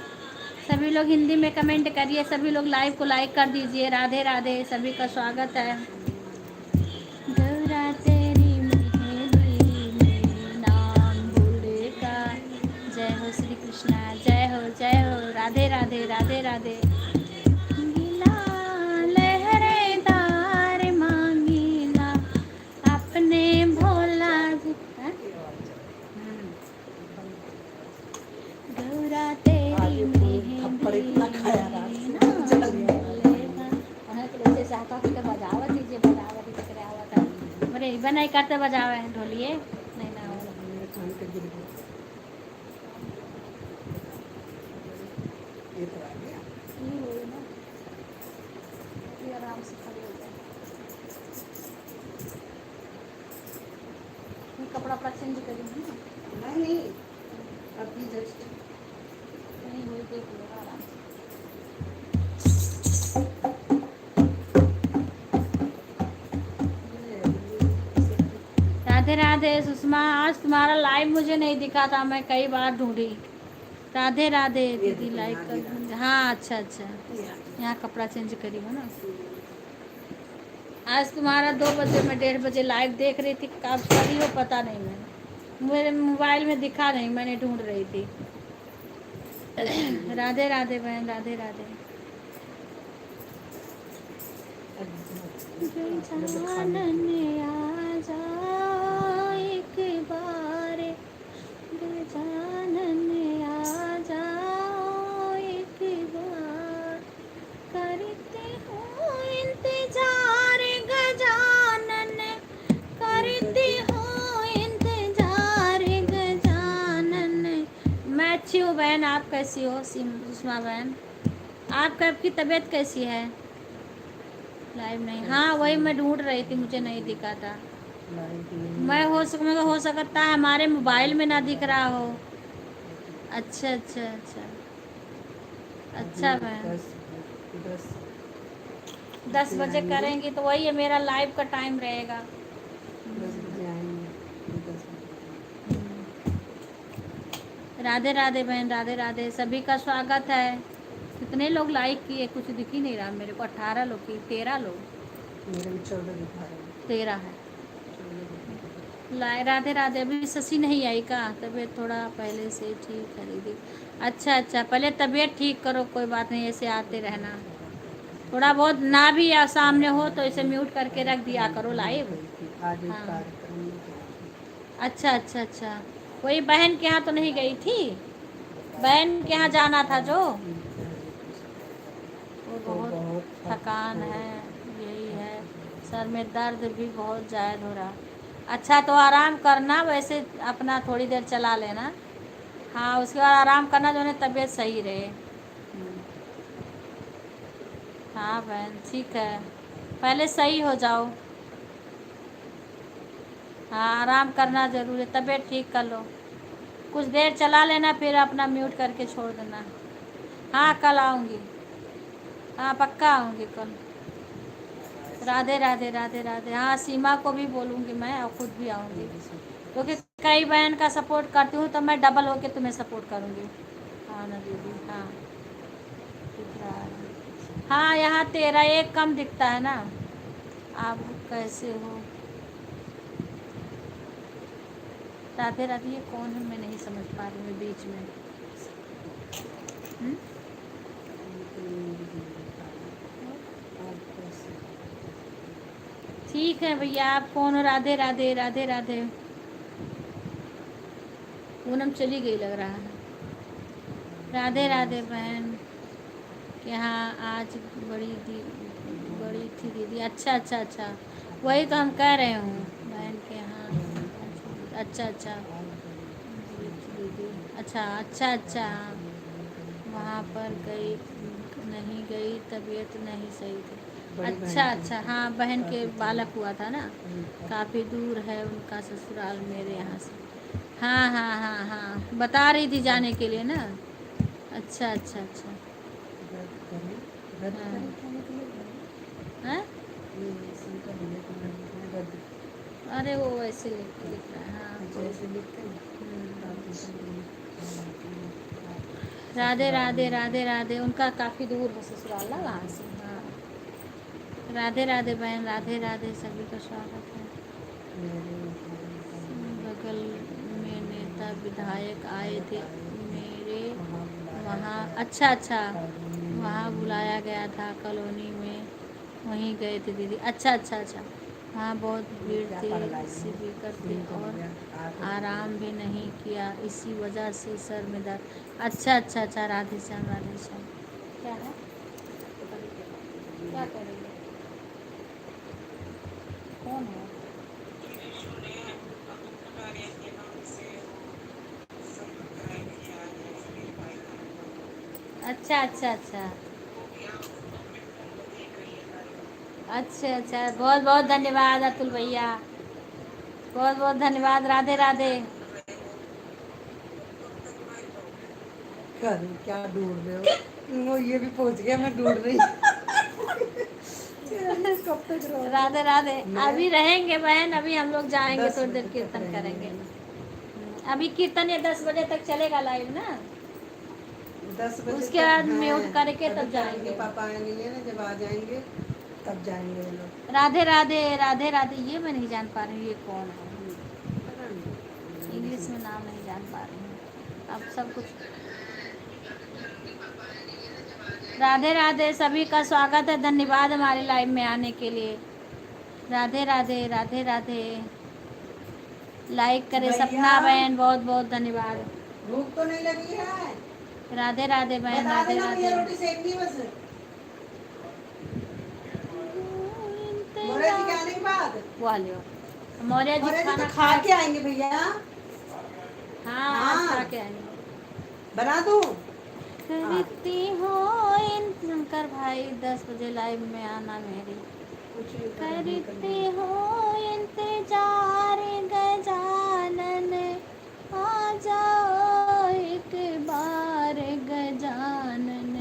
[SPEAKER 1] सभी लोग हिंदी में कमेंट करिए सभी लोग लाइव को लाइक कर दीजिए राधे राधे सभी का स्वागत है गौरा तेरी मेहंदी में नाम भोलेगा जय हो श्री कृष्णा जय हो राधे राधे राधे राधे गीला लहरेदार मांगी
[SPEAKER 2] रात से
[SPEAKER 1] ना
[SPEAKER 2] चल रही है।
[SPEAKER 1] उन्हें तो जैसे चाहता कि बजावत दीजिए बजावत ही करे आवत है बड़े इबे नहीं करते बजावे ढोलिए नहीं ना हो
[SPEAKER 2] मेरे कान पे गिर गया। ये तो आ गया।
[SPEAKER 1] ये हुई ना ये आराम से खड़ी हो जाए ये कपड़ा अपना चेंज करेंगे ना
[SPEAKER 2] नहीं अभी जस्ट
[SPEAKER 1] नहीं हुई देख लो आराम से राधे राधे सुषमा आज तुम्हारा लाइव मुझे नहीं दिखा था मैं कई बार ढूंढी राधे राधे दीदी लाइक कर हाँ अच्छा अच्छा यहाँ कपड़ा चेंज करी हो ना आज तुम्हारा 2 बजे मैं 1:30 बजे लाइव देख रही थी कब करी हो पता नहीं मैंने मेरे मोबाइल में दिखा नहीं मैंने ढूंढ रही थी राधे राधे बहन राधे राधे जानन आ जाओ एक बार जानन आ जाओ एक बार करते हो इंतजार गजानन करते हो इंतजार गजानन मैं अच्छी हूँ बहन आप कैसी हो सुषमा बहन आपकी तबीयत कैसी है लाइव नहीं हाँ वही मैं ढूंढ रही थी मुझे नहीं दिखा था मैं हो सकता है हमारे मोबाइल में ना दिख रहा हो अच्छा अच्छा अच्छा अच्छा बहन 10 बजे करेंगी तो वही है मेरा लाइव का टाइम रहेगा
[SPEAKER 2] 10 बजे आएंगे 10
[SPEAKER 1] राधे राधे बहन राधे राधे सभी का स्वागत है कितने लोग लाइक किए कुछ दिख ही नहीं रहा मेरे को 18 लोग की 13 लोग
[SPEAKER 2] मेरे भी 14 दिखा रहे हैं
[SPEAKER 1] 13 है राधे राधे अभी शशि नहीं आई का तबीयत थोड़ा पहले से ठीक है दीदी अच्छा अच्छा पहले तबीयत ठीक करो कोई बात नहीं ऐसे आते रहना थोड़ा बहुत ना भी या सामने हो तो इसे म्यूट करके रख दिया करो लाइव
[SPEAKER 2] आज एक
[SPEAKER 1] हाँ
[SPEAKER 2] कार्यक्रम में गई
[SPEAKER 1] अच्छा अच्छा अच्छा कोई बहन के यहाँ तो नहीं गई थी बहन के यहाँ जाना था जो वो बहुत थकान है यही है सर में दर्द भी बहुत ज़्यादा हो रहा अच्छा तो आराम करना वैसे अपना थोड़ी देर चला लेना हाँ उसके बाद आराम करना जो है तबीयत सही रहे हाँ बहन ठीक है पहले सही हो जाओ हाँ आराम करना ज़रूरी है तबीयत ठीक कर लो कुछ देर चला लेना फिर अपना म्यूट करके छोड़ देना हाँ कल आऊँगी हाँ पक्का आऊँगी कल राधे राधे राधे राधे हाँ सीमा को भी बोलूँगी मैं और खुद भी आऊँगी क्योंकि कई बहन का सपोर्ट करती हूँ तो मैं डबल होके तुम्हें सपोर्ट करूँगी हाँ ना दीदी हाँ दिख रहा है हाँ यहाँ 13 एक कम दिखता है ना आप कैसे हो राधे राधे ये कौन है मैं नहीं समझ पा रही हूँ बीच में ठीक है भैया आप कौन हो राधे राधे राधे राधे पूनम चली गई लग रहा है राधे राधे बहन कि हाँ आज बड़ी थी दीदी अच्छा अच्छा अच्छा वही तो हम कह रहे हूँ बहन के हाँ अच्छा अच्छा दीदी अच्छा अच्छा अच्छा वहाँ पर गई नहीं गई तबीयत नहीं सही थी अच्छा अच्छा हाँ बहन के बालक हुआ था ना काफ़ी दूर है उनका ससुराल मेरे यहाँ से हाँ हाँ हाँ हाँ बता रही थी जाने के लिए ना अच्छा अच्छा अच्छा हाँ अरे वो वैसे लिख रहा है हाँ
[SPEAKER 2] जैसे लिखते हैं
[SPEAKER 1] राधे राधे राधे राधे उनका काफ़ी दूर है ससुराल ना वहाँ से हाँ राधे राधे बहन राधे राधे सभी का स्वागत है बगल में नेता विधायक आए थे मेरे वहाँ अच्छा अच्छा वहाँ बुलाया गया था कॉलोनी में वहीं गए थे दीदी अच्छा अच्छा अच्छा वहाँ बहुत भीड़ थी स्पीकर थे और आराम भी नहीं किया इसी वजह से सर में दर्द अच्छा अच्छा अच्छा राधे श्याम क्या है?
[SPEAKER 2] पता नहीं क्या।
[SPEAKER 1] क्या करेंगे? कौन है? अच्छा अच्छा अच्छा अच्छा अच्छा, बहुत बहुत धन्यवाद अतुल भैया, बहुत बहुत धन्यवाद। राधे राधे।
[SPEAKER 2] करूँ क्या ढूंढ रहे हो? वो ये भी पहुंच गया, मैं ढूंढ रही कब तक रहोगे?
[SPEAKER 1] राधे राधे।
[SPEAKER 2] मैं
[SPEAKER 1] अभी रहेंगे बहन, अभी हम लोग जाएंगे
[SPEAKER 2] 10
[SPEAKER 1] थोड़ी
[SPEAKER 2] बजे
[SPEAKER 1] देर
[SPEAKER 2] तक
[SPEAKER 1] कीर्तन
[SPEAKER 2] रहेंगे
[SPEAKER 1] करेंगे।
[SPEAKER 2] है ना?
[SPEAKER 1] अभी कीर्तन ये 10 बजे तक चलेगा लाइव ना,
[SPEAKER 2] 10 बजे
[SPEAKER 1] उसके
[SPEAKER 2] तक
[SPEAKER 1] बाद
[SPEAKER 2] हैं।
[SPEAKER 1] म्यूट करके
[SPEAKER 2] अभी
[SPEAKER 1] तब
[SPEAKER 2] तो उनके
[SPEAKER 1] जाएंगे।
[SPEAKER 2] पापा आए नहीं है ना, जब आ जाएंगे तब जाएंगे वो लोग।
[SPEAKER 1] राधे राधे राधे राधे। ये मैं नहीं जान पा रही हूँ ये कौन है,
[SPEAKER 2] पता नहीं।
[SPEAKER 1] इंग्लिश में नाम नहीं जान पा रही हूँ अब सब कुछ। राधे राधे, सभी का स्वागत है, धन्यवाद हमारे लाइव में आने के लिए। राधे राधे राधे राधे। लाइक करे
[SPEAKER 2] भैया
[SPEAKER 1] सपना बहन, बहुत बहुत धन्यवाद।
[SPEAKER 2] भूख तो नहीं लगी है?
[SPEAKER 1] राधे राधे बहन,
[SPEAKER 2] बता
[SPEAKER 1] राधे
[SPEAKER 2] देना भैया,
[SPEAKER 1] राधे।
[SPEAKER 2] रोटी सेकनी है बस। मौर्य जी के आने के बाद
[SPEAKER 1] वालियो मौर्य जी
[SPEAKER 2] मौर्य जी
[SPEAKER 1] खाना
[SPEAKER 2] तो खा के आएंगे भैया।
[SPEAKER 1] हाँ
[SPEAKER 2] हाँ।
[SPEAKER 1] खा के आएंगे।
[SPEAKER 2] बना दूं?
[SPEAKER 1] करती हो इन शंकर भाई, 10 बजे लाइव में आना मेरी।
[SPEAKER 2] कुछ नहीं
[SPEAKER 1] करती हो इंतजार गजानन, आ जाओ एक बार गजानन,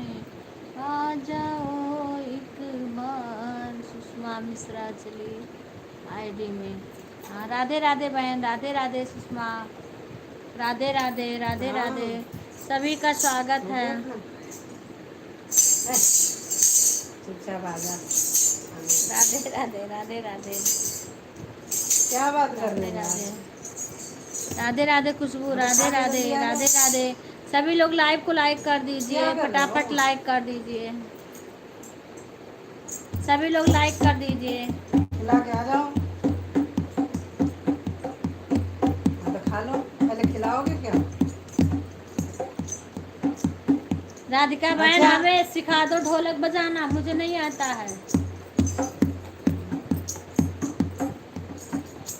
[SPEAKER 1] आ जाओ एक बार। सुषमा मिश्रा चली आईडी में। हाँ राधे राधे बहन, राधे राधे सुषमा, राधे राधे राधे
[SPEAKER 2] हाँ।
[SPEAKER 1] राधे। सभी का स्वागत
[SPEAKER 2] हो
[SPEAKER 1] है।
[SPEAKER 2] गया अपना? चुपचाप आ जा।
[SPEAKER 1] राधे राधे राधे राधे
[SPEAKER 2] क्या बात कर
[SPEAKER 1] राधे
[SPEAKER 2] रहे हैं
[SPEAKER 1] राधे
[SPEAKER 2] आप?
[SPEAKER 1] राधे राधे खुशबू, राधे राधे राधे राधे। सभी लोग लाइव को लाइक कर दीजिए,
[SPEAKER 2] क्या कर रहे हो?
[SPEAKER 1] फटाफट लाइक कर दीजिए, सभी लोग लाइक कर दीजिए।
[SPEAKER 2] खिला के आ जाओ। हाँ तो खा लो, पहले खिलाओगे क्या?
[SPEAKER 1] राधिका बहन
[SPEAKER 2] अच्छा।
[SPEAKER 1] हमें सिखा दो ढोलक बजाना, मुझे नहीं आता है।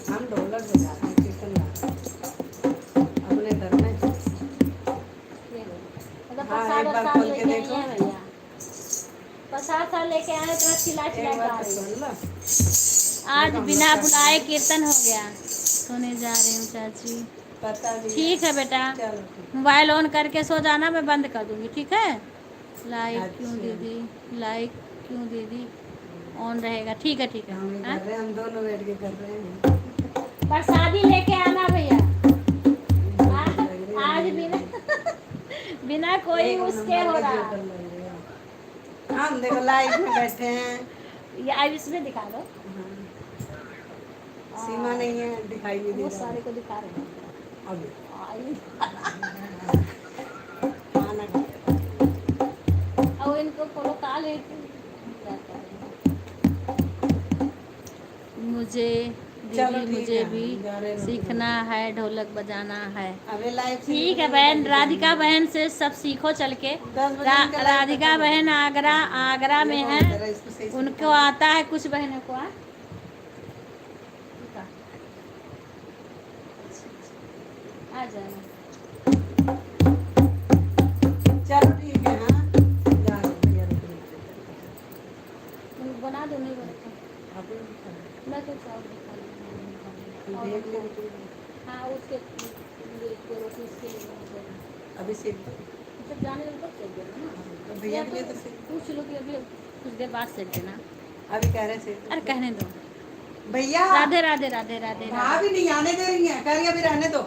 [SPEAKER 2] हम ढोलक बजाते हैं, कीर्तन गाते हैं अपने घर में।
[SPEAKER 1] मतलब
[SPEAKER 2] हाँ,
[SPEAKER 1] प्रसाद
[SPEAKER 2] एक बार
[SPEAKER 1] वरसाद
[SPEAKER 2] खोल के
[SPEAKER 1] लेके आई
[SPEAKER 2] देखो।
[SPEAKER 1] है भैया, प्रसाद साल लेके आए तो चिल्ला चिल्ला
[SPEAKER 2] एक
[SPEAKER 1] गा
[SPEAKER 2] बार तो
[SPEAKER 1] रही है।
[SPEAKER 2] सुन लो।
[SPEAKER 1] आज
[SPEAKER 2] देखो, हम
[SPEAKER 1] बिना
[SPEAKER 2] लोग
[SPEAKER 1] बुलाए
[SPEAKER 2] का
[SPEAKER 1] कीर्तन हो गया। सोने जा रही हूँ चाची।
[SPEAKER 2] पता भी
[SPEAKER 1] ठीक है बेटा,
[SPEAKER 2] चलो ठीक।
[SPEAKER 1] मोबाइल ऑन करके सो जाना, मैं बंद कर दूंगी, ठीक है। लाइक क्यों
[SPEAKER 2] अच्छा।
[SPEAKER 1] दीदी, लाइक क्यों दीदी, ऑन रहेगा, ठीक है ठीक है।
[SPEAKER 2] हम ही
[SPEAKER 1] हाँ?
[SPEAKER 2] कर रहे हैं, हम दोनों बैठ के कर रहे हैं।
[SPEAKER 1] प्रसादी लेके आना भैया।
[SPEAKER 2] जोकर लग रही है,
[SPEAKER 1] आज
[SPEAKER 2] मेरी
[SPEAKER 1] बिना
[SPEAKER 2] भी।
[SPEAKER 1] बिना कोई
[SPEAKER 2] एक
[SPEAKER 1] उसके
[SPEAKER 2] नंबर
[SPEAKER 1] हो
[SPEAKER 2] का
[SPEAKER 1] रहा।
[SPEAKER 2] जोकर लग रही है। हम देखो लाइव में बैठे हैं।
[SPEAKER 1] ये अब इसमें दिखा दो।
[SPEAKER 2] हाँ। सीमा नहीं है, दिखाई नहीं दे
[SPEAKER 1] वो
[SPEAKER 2] रहा
[SPEAKER 1] सारे
[SPEAKER 2] है।
[SPEAKER 1] को दिखा रहे हैं।
[SPEAKER 2] अभी
[SPEAKER 1] आई।
[SPEAKER 2] खाना
[SPEAKER 1] और इनको कोनो काल है। मुझे
[SPEAKER 2] चलो
[SPEAKER 1] दीदी,
[SPEAKER 2] ठीक
[SPEAKER 1] मुझे
[SPEAKER 2] है,
[SPEAKER 1] भी
[SPEAKER 2] हम जा रहे हैं रोटी
[SPEAKER 1] सीखना है, ढोलक बजाना है।
[SPEAKER 2] अबे लाइव से
[SPEAKER 1] ठीक है
[SPEAKER 2] निकलेंगे
[SPEAKER 1] बहन,
[SPEAKER 2] तभी
[SPEAKER 1] राधिका
[SPEAKER 2] जाएंगे।
[SPEAKER 1] बहन से सब सीखो चल के।
[SPEAKER 2] 10 बजे इनका लाइव
[SPEAKER 1] राधिका
[SPEAKER 2] खत्म हो
[SPEAKER 1] बहन
[SPEAKER 2] जाएगा।
[SPEAKER 1] आगरा, आगरा में
[SPEAKER 2] ये कौन
[SPEAKER 1] है,
[SPEAKER 2] कर रहा है? इसको सही से
[SPEAKER 1] उनको
[SPEAKER 2] दिखाना।
[SPEAKER 1] आता है कुछ बहनों को। आ जाना।
[SPEAKER 2] चलो ठीक है। हाँ, जा रहे हैं भैया, रोटी
[SPEAKER 1] बना दो, नहीं बनता
[SPEAKER 2] आप लोग भी खाओ।
[SPEAKER 1] मैं कुछ और दिखा दूँगी। और
[SPEAKER 2] देख ले रोटी।
[SPEAKER 1] हाँ उसके रोटी इसके लिए बना देना।
[SPEAKER 2] अभी सेक दो।
[SPEAKER 1] जब जाने दो तब सेक देना ना।
[SPEAKER 2] तो भैया
[SPEAKER 1] या
[SPEAKER 2] के लिए तो सेक
[SPEAKER 1] पूछ लो कि अभी कुछ देर बाद सेक देना।
[SPEAKER 2] अभी कह रहे सेक दो।
[SPEAKER 1] अरे कहने दो।
[SPEAKER 2] भैया
[SPEAKER 1] राधे राधे राधे राधे
[SPEAKER 2] भाभी
[SPEAKER 1] राधे।
[SPEAKER 2] नहीं आने दे रही है, कह रही है अभी रहने दो।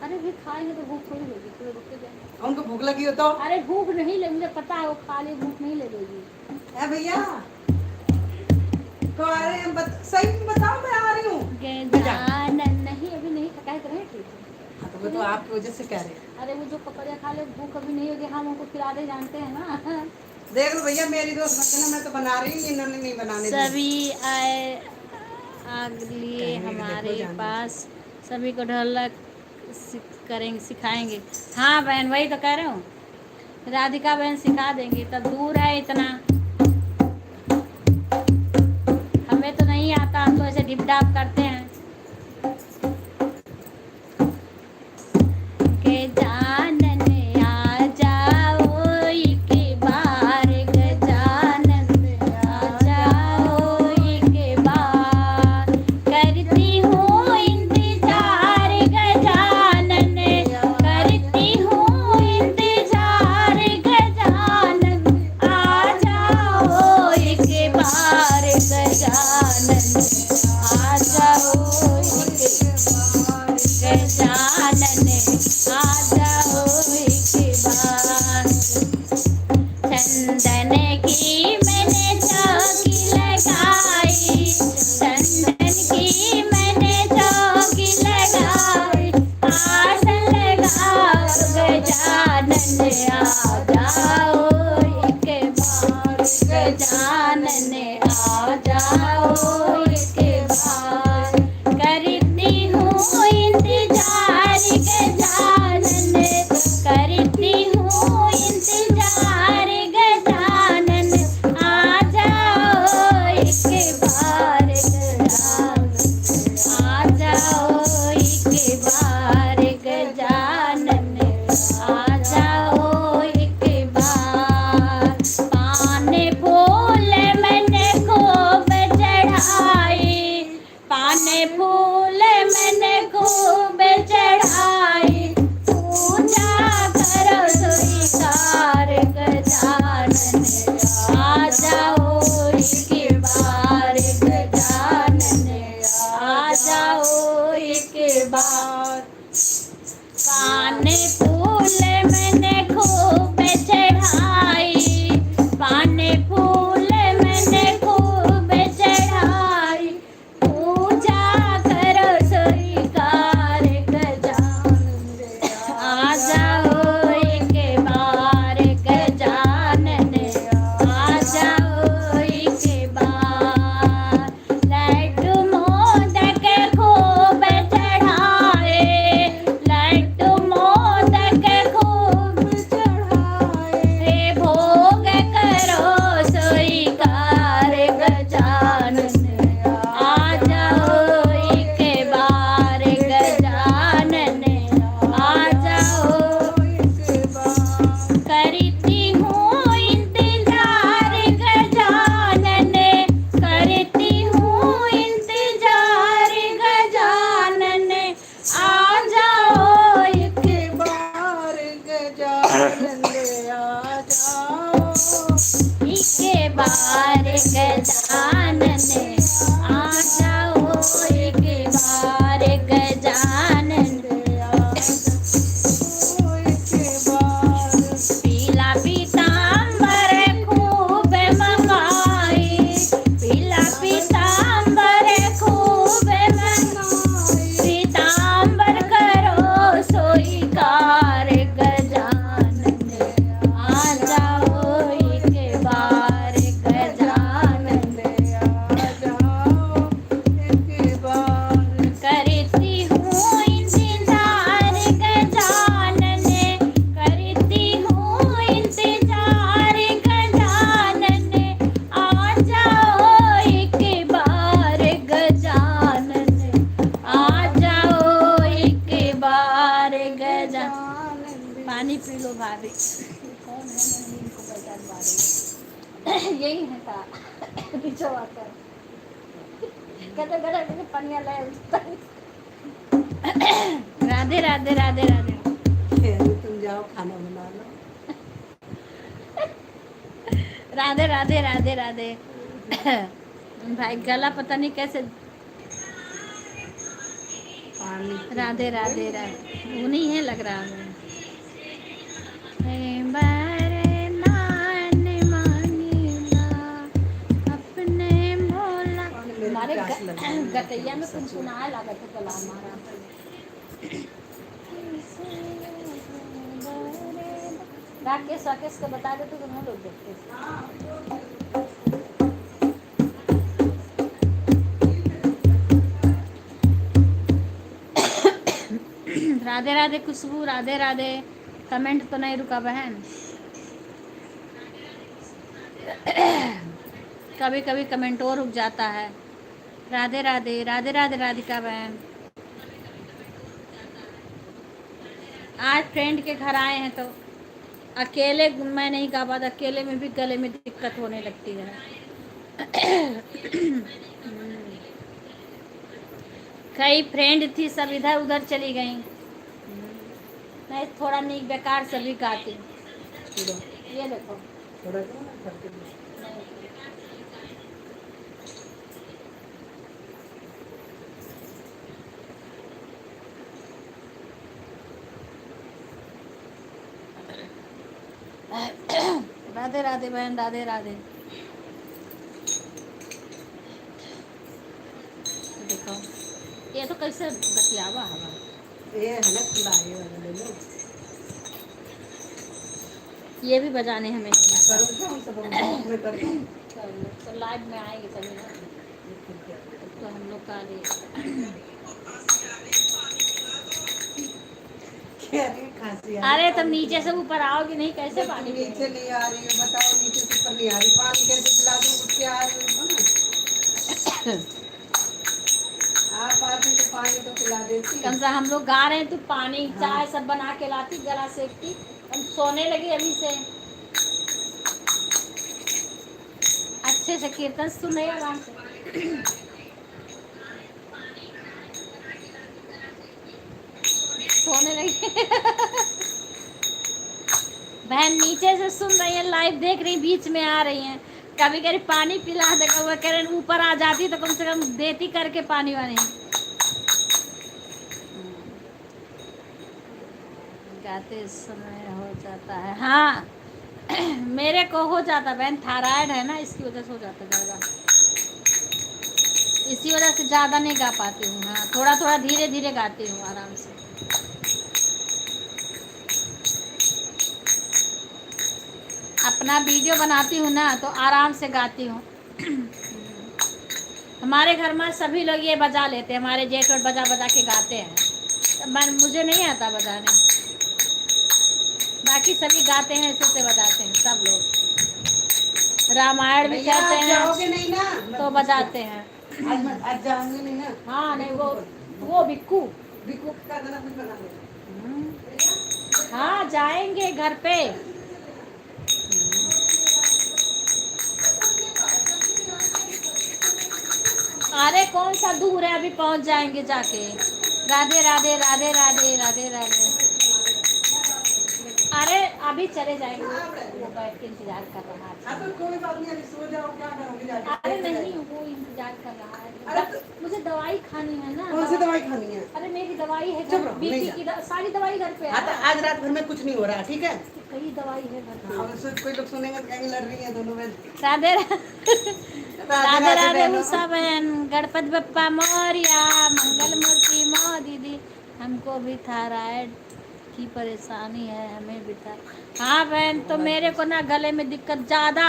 [SPEAKER 1] अरे भी खाएंगे तो भूख थोड़ी लगेगी, थोड़ी रुक के जाएंगे।
[SPEAKER 2] उनको भूख लगी हो तो
[SPEAKER 1] अरे भूख नहीं लगी, मुझे पता है वो खा ली, भूख नहीं लगेगी।
[SPEAKER 2] है भैया तो आ रहे हैं। सही में बताओ, मैं आ रही हूँ।
[SPEAKER 1] नहीं अभी नहीं थका कर रहे हैं, ठीक है।
[SPEAKER 2] हाँ, तो वो तो आपकी वजह से कह रहे हैं।
[SPEAKER 1] अरे वो जो पकड़िया खा ले, भूख अभी नहीं होगी, हम उनको खिला दे, जानते हैं ना।
[SPEAKER 2] देख लो भैया, मेरी दोस्त मत देना, मैं तो बना रही हूँ, इन्होंने नहीं बनाने दी।
[SPEAKER 1] सभी आए आ लिए
[SPEAKER 2] कहेंगे कि
[SPEAKER 1] हमारे
[SPEAKER 2] देखो जान
[SPEAKER 1] पास, सभी को ढोलक करेंगे, सिखाएंगे। हाँ बहन, वही तो कह रहे हूँ। राधिका बहन सिखा देंगी, तब दूर है इतना, हमें तो नहीं आता, हम तो ऐसे डिप डाप करते हैं। के जानन आ जाओ एक बार, गजानन आ जाओ एक बार, करती हूँ इंतजार गजानन, करती हूँ इंतजार गजानन, आ जाओ एक बार गजानन, आ जाओ एक बार गजानन, आ जाओ एक बार। चंदन की मैंने चौकी लगाई, चंदन की मैंने चौकी लगाई, आसन लगाओ गजानन, आ जाओ एक बार गजानन, आ जाओ एक बार, करती हूँ इंतजार गजानन, करती हूँ इंतजार गजानन, आ जाओ एक बार गजानन, आ जाओ एक बार गजानन, आ जाओ एक बार। पान फूल मैंने खूब चढ़ाई, पान फूल मैंने खूब चढ़ाई, पूजा करो स्वीकार गजानन, आ जाओ एक बार गजानन, आ जाओ एक बार। पान फूल मैंने खूब चढ़ाई, पान फूल मैंने खूब चढ़ाई, पूजा करो स्वीकार गजानन, आ जाओ एक बार गजानन, आ जाओ एक बार। लड्डू मोदक खूब चढ़ाए, लड्डू मोदक खूब चढ़ाए, रे भोग करो स्वीकार गजानन, आ जाओ एक बार गजानन, आ जाओ एक बार। करती हूँ इंतजार गजानन, करती हूँ इंतजार गजानन, आ जाओ एक
[SPEAKER 2] बार गजानन, आ जाओ
[SPEAKER 1] एक बार गजानन, आ जाओ एक बार गजानन,
[SPEAKER 2] एक बार।
[SPEAKER 1] पीला पीताम्बर खूब मंगाई, पीला पीताम्बर खूब मंगाई, पीताम्बर करो स्वीकार गजानन, आ जाओ एक बार गजानन,
[SPEAKER 2] आ जाओ एक बार।
[SPEAKER 1] करती हूँ इंतजार गजानन, करती हूँ इंतजार गजानन, आ जाओ एक बार गजानन, आ जाओ एक बार गजानन। पानी पी लो भाभी। कौन है मैं इनको पहचान पा रही हूँ। यही है का पीछे आकर कहते कहते पनिया ले राधे राधे राधे राधे।
[SPEAKER 2] तुम जाओ खाना बना लो।
[SPEAKER 1] राधे राधे राधे राधे। भाई गला पता नहीं कैसे।
[SPEAKER 2] पानी
[SPEAKER 1] राधे राधे राधे उन्हीं है लग रहा है। अपने भोला हमारे गटैया में कुछ सुनाए लगा था कला हमारा। राकेश राकेश को बता दे तो हम लोग देखते। राधे राधे खुशबू राधे राधे। कमेंट तो नहीं रुका बहन। कभी कभी कमेंट और रुक जाता है। राधे राधे, राधे राधे राधिका बहन। आज फ्रेंड के घर आए हैं तो अकेले मैं नहीं गा पाता, अकेले में भी गले में दिक्कत होने लगती है। कई फ्रेंड थी, सब इधर उधर चली गई। मैं थोड़ा नहीं बेकार सभी गाती। ये देखो
[SPEAKER 2] थोड़ा क्यों ना करके दो।
[SPEAKER 1] राधे राधे बहन, राधे राधे। देखो ये तो कैसे बतियावा हवा।
[SPEAKER 2] ये है ना खुला, ये वाला ले लो।
[SPEAKER 1] ये भी बजाने हमें नहीं आता।
[SPEAKER 2] करूँ क्या, हम सब मैं कर दूँ।
[SPEAKER 1] तो लाइव में आएंगे तभी ना, तो हम लोग का
[SPEAKER 2] क्या रे खांसी आ रही?
[SPEAKER 1] अरे तुम नीचे से ऊपर आओगे नहीं, कैसे
[SPEAKER 2] जब
[SPEAKER 1] पानी
[SPEAKER 2] तुम
[SPEAKER 1] पिएंगे?
[SPEAKER 2] नीचे नहीं आ रही हो, बताओ नीचे से ऊपर नहीं आ रही, पानी कैसे पिला दूँ? उठ के आ रही हो ना, आप आती तो पानी तो पिला देती।
[SPEAKER 1] कम से हम लोग गा रहे हैं तो पानी चाय सब बना के लाती, गला सेकती। हम सोने लगे अभी से, अच्छे से कीर्तन सुन रहे हैं आराम से। सोने लगे। बहन नीचे से सुन रही है, लाइव देख रही, बीच में आ रही हैं। कभी कभी पानी पिला देगा, वो कह रहे ऊपर आ जाती तो कम से कम देती करके पानी वानी। गाते समय हो जाता है, हाँ। मेरे को हो जाता बहन, थायराइड है ना, इसकी वजह से हो जाता ज़्यादा, इसी वजह से ज़्यादा नहीं गा पाती हूँ। हाँ थोड़ा थोड़ा धीरे धीरे गाती हूँ आराम से। अपना वीडियो बनाती हूँ ना तो आराम से गाती हूँ। हमारे घर में सभी लोग ये बजा लेते हैं, हमारे जेठ और बजा बजा के गाते हैं। मुझे नहीं आता बजाने, बाकी सभी गाते हैं, ऐसे से बजाते हैं सब लोग। रामायण भी
[SPEAKER 2] भैया
[SPEAKER 1] कहते
[SPEAKER 2] आप
[SPEAKER 1] हैं
[SPEAKER 2] जाओगे नहीं ना?
[SPEAKER 1] तो बजाते हैं।
[SPEAKER 2] आज जाऊंगी नहीं ना?
[SPEAKER 1] हाँ नहीं, वो बिक्कू।
[SPEAKER 2] बिक्कू का खाना कुछ बना दो।
[SPEAKER 1] हाँ जाएंगे घर पे। अरे कौन सा दूर है, अभी पहुंच जाएंगे जाके। राधे राधे, राधे राधे, राधे राधे। अरे अभी चले जाएंगे, वो बैठ के इंतजार कर रहा
[SPEAKER 2] हाँ
[SPEAKER 1] है।
[SPEAKER 2] तो कोई बात नहीं, अभी सो जाओ, क्या करोगे जाके?
[SPEAKER 1] अरे नहीं, वो इंतजार कर रहा
[SPEAKER 2] अरे
[SPEAKER 1] है, मुझे दवाई खानी है ना।
[SPEAKER 2] कौन सी दवाई खानी है?
[SPEAKER 1] अरे मेरी दवाई है,
[SPEAKER 2] चुप रहो,
[SPEAKER 1] बीपी
[SPEAKER 2] नहीं
[SPEAKER 1] की सारी दवाई घर पे
[SPEAKER 2] हाँ तो
[SPEAKER 1] है।
[SPEAKER 2] आज रात भर में कुछ नहीं हो रहा, ठीक है?
[SPEAKER 1] कई दवाई है घर पे।
[SPEAKER 2] अब कोई लोग सुनेंगे तो कहेंगे लड़ रही है दोनों में।
[SPEAKER 1] राधे राधे राधे
[SPEAKER 2] बहनों।
[SPEAKER 1] उषा बहन, गणपति बप्पा मौर्या, मंगल मूर्ति मो दीदी। हमको भी थायराइड की परेशानी है, हमें भी था। हाँ बहन, तो मेरे को ना गले में दिक्कत ज़्यादा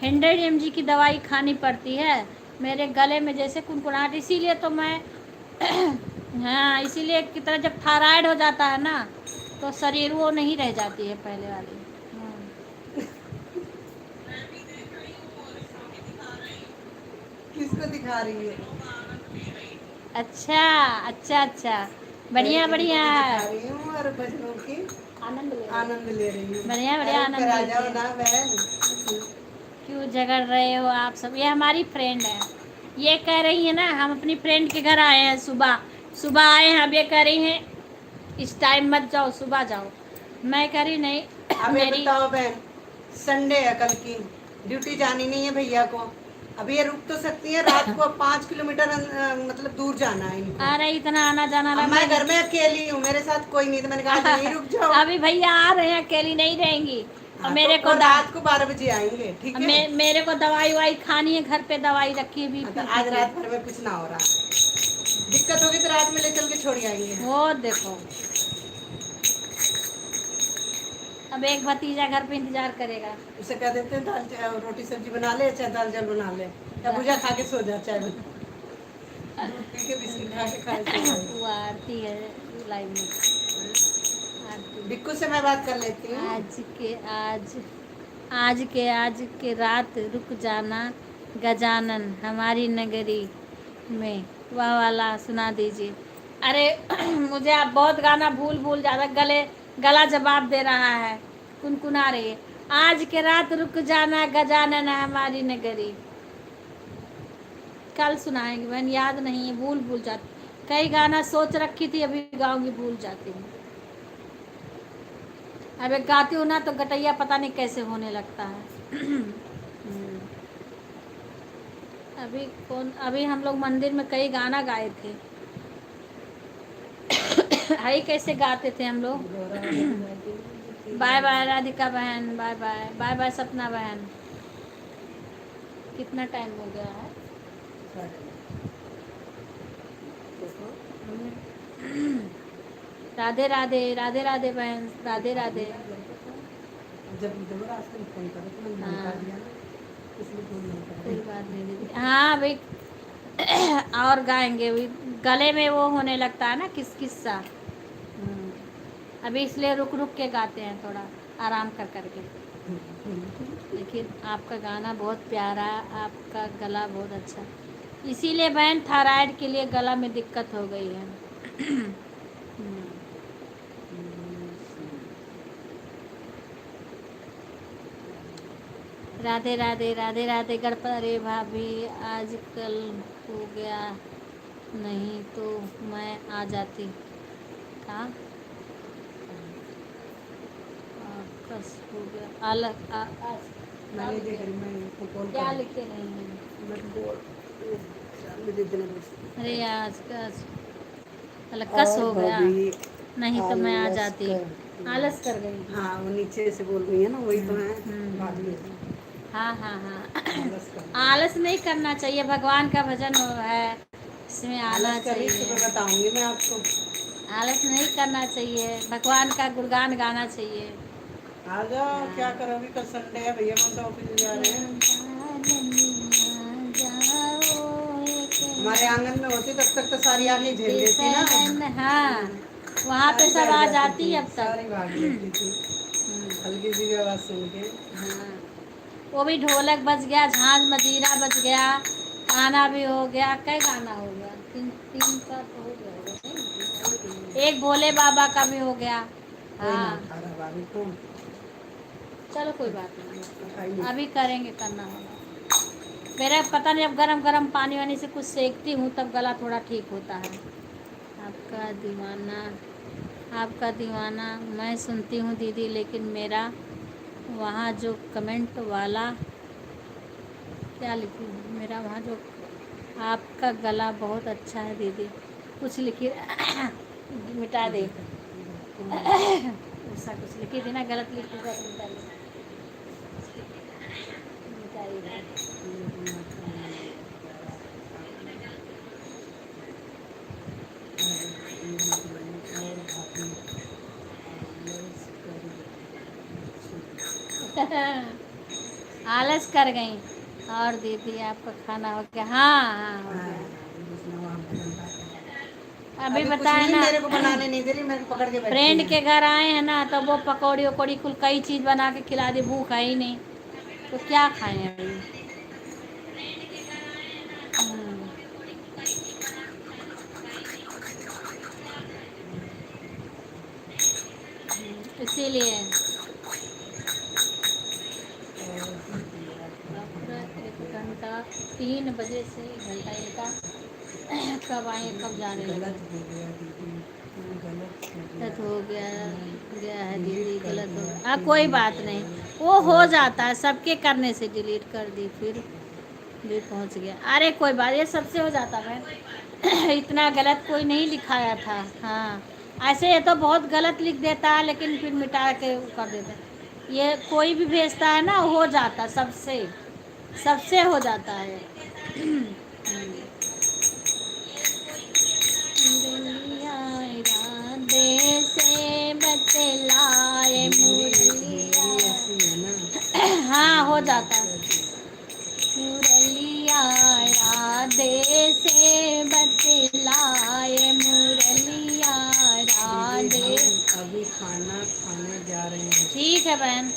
[SPEAKER 1] 100 mg की दवाई खानी पड़ती है मेरे गले में, जैसे कुनकुनाहट। इसीलिए तो मैं हाँ इसीलिए की तरह जब थायराइड हो जाता है ना तो शरीर वो नहीं रह जाती है पहले वाली।
[SPEAKER 2] किसको दिखा रही है?
[SPEAKER 1] अच्छा अच्छा अच्छा, बढ़िया बढ़िया,
[SPEAKER 2] दिखा रही हूँ और भजनों की
[SPEAKER 1] आनंद ले
[SPEAKER 2] आनंद ले रही हूँ।
[SPEAKER 1] बढ़िया बढ़िया आनंद
[SPEAKER 2] आ
[SPEAKER 1] लेते
[SPEAKER 2] जाओ
[SPEAKER 1] हैं।
[SPEAKER 2] ना बहन।
[SPEAKER 1] क्यों झगड़ रहे हो आप सब? ये हमारी फ्रेंड है, ये कह रही है ना हम अपनी फ्रेंड के घर आए हैं, सुबह सुबह आए हैं। अब ये कह रही हैं इस टाइम मत जाओ, सुबह जाओ। मैं कह रही नहीं,
[SPEAKER 2] अब ये
[SPEAKER 1] मेरी
[SPEAKER 2] बताओ बहन, संडे है कल की, ड्यूटी जानी नहीं है भैया को। अब ये रुक तो सकती है, रात को 5 किलोमीटर मतलब दूर जाना है इनको।
[SPEAKER 1] आ रही इतना आना जाना
[SPEAKER 2] अब मैं घर में अकेली हूँ, मेरे साथ कोई नहीं, तो मैंने कहा नहीं रुक जाओ।
[SPEAKER 1] अभी भैया आ रहे हैं, अकेली नहीं रहेंगी। और
[SPEAKER 2] हाँ,
[SPEAKER 1] मेरे
[SPEAKER 2] तो
[SPEAKER 1] को
[SPEAKER 2] रात को 12 बजे आएंगे, ठीक है?
[SPEAKER 1] मेरे को दवाई वाई खानी है, घर पे दवाई रखी है भी।
[SPEAKER 2] तो आज रात भर में कुछ ना हो रहा, दिक्कत होगी तो रात में ले चल के छोड़ आएंगे।
[SPEAKER 1] वो देखो अब एक भतीजा घर पे इंतजार करेगा।
[SPEAKER 2] उसे कह देते हैं दाल रोटी सब्जी बना ले, चाहे दाल चावल बना ले, या भुजा खा के सो जा, चाहे दूध पी के बिस्किट खा के खाए सो जाए।
[SPEAKER 1] वो आरती है लाइव में, आरती।
[SPEAKER 2] बिक्कू से मैं बात कर लेती हूँ।
[SPEAKER 1] आज आज के रात रुक जाना गजानन हमारी नगरी में, वह वाला सुना दीजिए। अरे मुझे आप बहुत गाना भूल भूल ज़्यादा गला जवाब दे रहा है, कुनकुना रही है। आज के रात रुक जाना गजानन हमारी नगरी, कल सुनाएंगे बहन, याद नहीं है, भूल भूल जाती। कई गाना सोच रखी थी अभी गाऊंगी, भूल जाती हूँ। अब एक गाती हूँ ना तो गटैया पता नहीं कैसे होने लगता है। अभी हम लोग मंदिर में कई गाना गाए थे। हाई कैसे गाते थे हम लोग। बाय बाय राधिका बहन, बाय बाय, बाय बाय सपना बहन। कितना टाइम हो गया है। राधे राधे, राधे राधे बहन, राधे राधे।
[SPEAKER 2] जब रास्ते में फोन करो तो मैंने बता दिया ना, इसलिए फोन नहीं कर
[SPEAKER 1] कोई बात नहीं दीदी। हाँ भाई, और गाएंगे अभी, गले में वो होने लगता है ना किस किस्सा। अभी इसलिए रुक रुक के गाते हैं, थोड़ा आराम कर करके। लेकिन आपका गाना बहुत प्यारा, आपका गला बहुत अच्छा, इसीलिए बहन थायराइड के लिए गला में दिक्कत हो गई है। राधे राधे, राधे राधे गणपत। अरे भाभी आजकल हो गया, नहीं तो मैं आ जाती। कहाँ कस हो गया अलग
[SPEAKER 2] मैंने देख रही, मैं इसको कॉल
[SPEAKER 1] क्या
[SPEAKER 2] कर
[SPEAKER 1] लिखे नहीं है।
[SPEAKER 2] मैं बोल मुझे इतने बस
[SPEAKER 1] अरे आज अलग कस हो गया, नहीं तो मैं आ जाती। आलस कर गई।
[SPEAKER 2] हाँ, वो नीचे से बोल रही है ना, वही तो है बात में।
[SPEAKER 1] हाँ हाँ हाँ,
[SPEAKER 2] आलस कर
[SPEAKER 1] आलस नहीं करना चाहिए, भगवान का भजन है, इसमें आना
[SPEAKER 2] आलस कर रही तो
[SPEAKER 1] चाहिए।
[SPEAKER 2] मैं बताऊंगी मैं आपको।
[SPEAKER 1] आलस नहीं करना चाहिए, भगवान का गुणगान गाना चाहिए।
[SPEAKER 2] आ जाओ, क्या करोगी, कल संडे है, भैया कौन सा ऑफिस जा रहे हैं। हमारे आंगन में होती तब तक तो सारी आगे झेल लेती ना।
[SPEAKER 1] हाँ, वहाँ पे सब आ जाती अब
[SPEAKER 2] सारी
[SPEAKER 1] तक।
[SPEAKER 2] भाग लेती थी हल्की सी भी आवाज सुन के।
[SPEAKER 1] हाँ, वो भी ढोलक बज गया, झांझ मजीरा बज गया, गाना भी हो गया। कई गाना हो गया, तीन का तो हो गया होगा, नहीं? एक भोले बाबा का भी हो गया।
[SPEAKER 2] कोई ना
[SPEAKER 1] हाँ
[SPEAKER 2] खा रहा भाभी को।
[SPEAKER 1] चलो कोई बात नहीं,
[SPEAKER 2] खाइए।
[SPEAKER 1] अभी करेंगे, करना होगा। मेरा पता नहीं, अब गरम गरम पानी वानी से कुछ सेकती हूँ तब गला थोड़ा ठीक होता है। आपका दीवाना, आपका दीवाना मैं सुनती हूँ दीदी, लेकिन मेरा वहाँ जो कमेंट वाला क्या लिखी, मेरा वहाँ जो आपका गला बहुत अच्छा है दीदी, कुछ लिखी मिटा दे। ऐसा कुछ लिखी थी ना, गलत लिखी थी, मिटा दे। आलस कर गई। और दीदी आपका खाना हो गया। हाँ हाँ हो गया। अभी बताए ना,
[SPEAKER 2] मेरे को बनाने नहीं दे रही, मेरे को पकड़ के बैठी
[SPEAKER 1] फ्रेंड
[SPEAKER 2] है।
[SPEAKER 1] के घर आए हैं ना, तो वो पकौड़ी वकौड़ी कुल कई चीज़ बना के खिला दी, भूख है ही नहीं तो क्या खाएं अभी। इसीलिए एक घंटा 3 बजे से घंटा इनका कब आए कब जा रहे हैं। गलत हो गया है दीदी, गलत हो गया। कोई बात नहीं, वो हो जाता है, सबके करने से डिलीट कर दी, फिर भी पहुंच गया। अरे कोई बात, ये सबसे हो जाता है। इतना गलत कोई नहीं लिखाया था। हाँ, ऐसे ये तो बहुत गलत लिख देता है, लेकिन फिर मिटा के कर देता है। ये कोई भी भेजता है ना, हो जाता, सबसे हो जाता है। राधे से बतलाए मुरलिया। हाँ हो जाता है। मुरलिया राधे से बतलाए मुरलिया राधे।
[SPEAKER 2] अभी खाना खाने जा रहे हैं।
[SPEAKER 1] ठीक है बहन,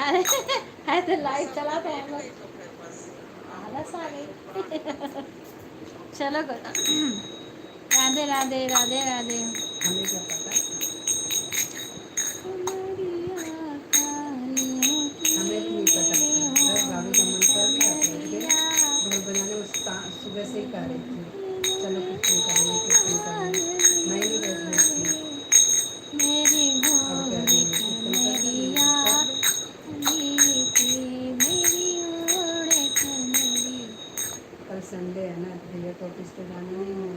[SPEAKER 1] अरे है तो लाइव चला तो हम लोग आलस आ गई। चलो राधे राधे राधे राधे।
[SPEAKER 2] हमें क्या पता, हमें भी नहीं पता। बस भाभी का मन कर गया तो उठ गए। ढोल बजाने में सुबह से ही कह रही थी चलो कीर्तन करेंगे कीर्तन करेंगे, मैं नहीं बैठ रही थी।
[SPEAKER 1] मेरी
[SPEAKER 2] अब कह रही है कीर्तन कर
[SPEAKER 1] मेरी
[SPEAKER 2] लेंगे, कर लो।
[SPEAKER 1] मेरी ओढ़ कर मेरी
[SPEAKER 2] कल संडे है ना, भैया को ऑफिस पे जाना नहीं है,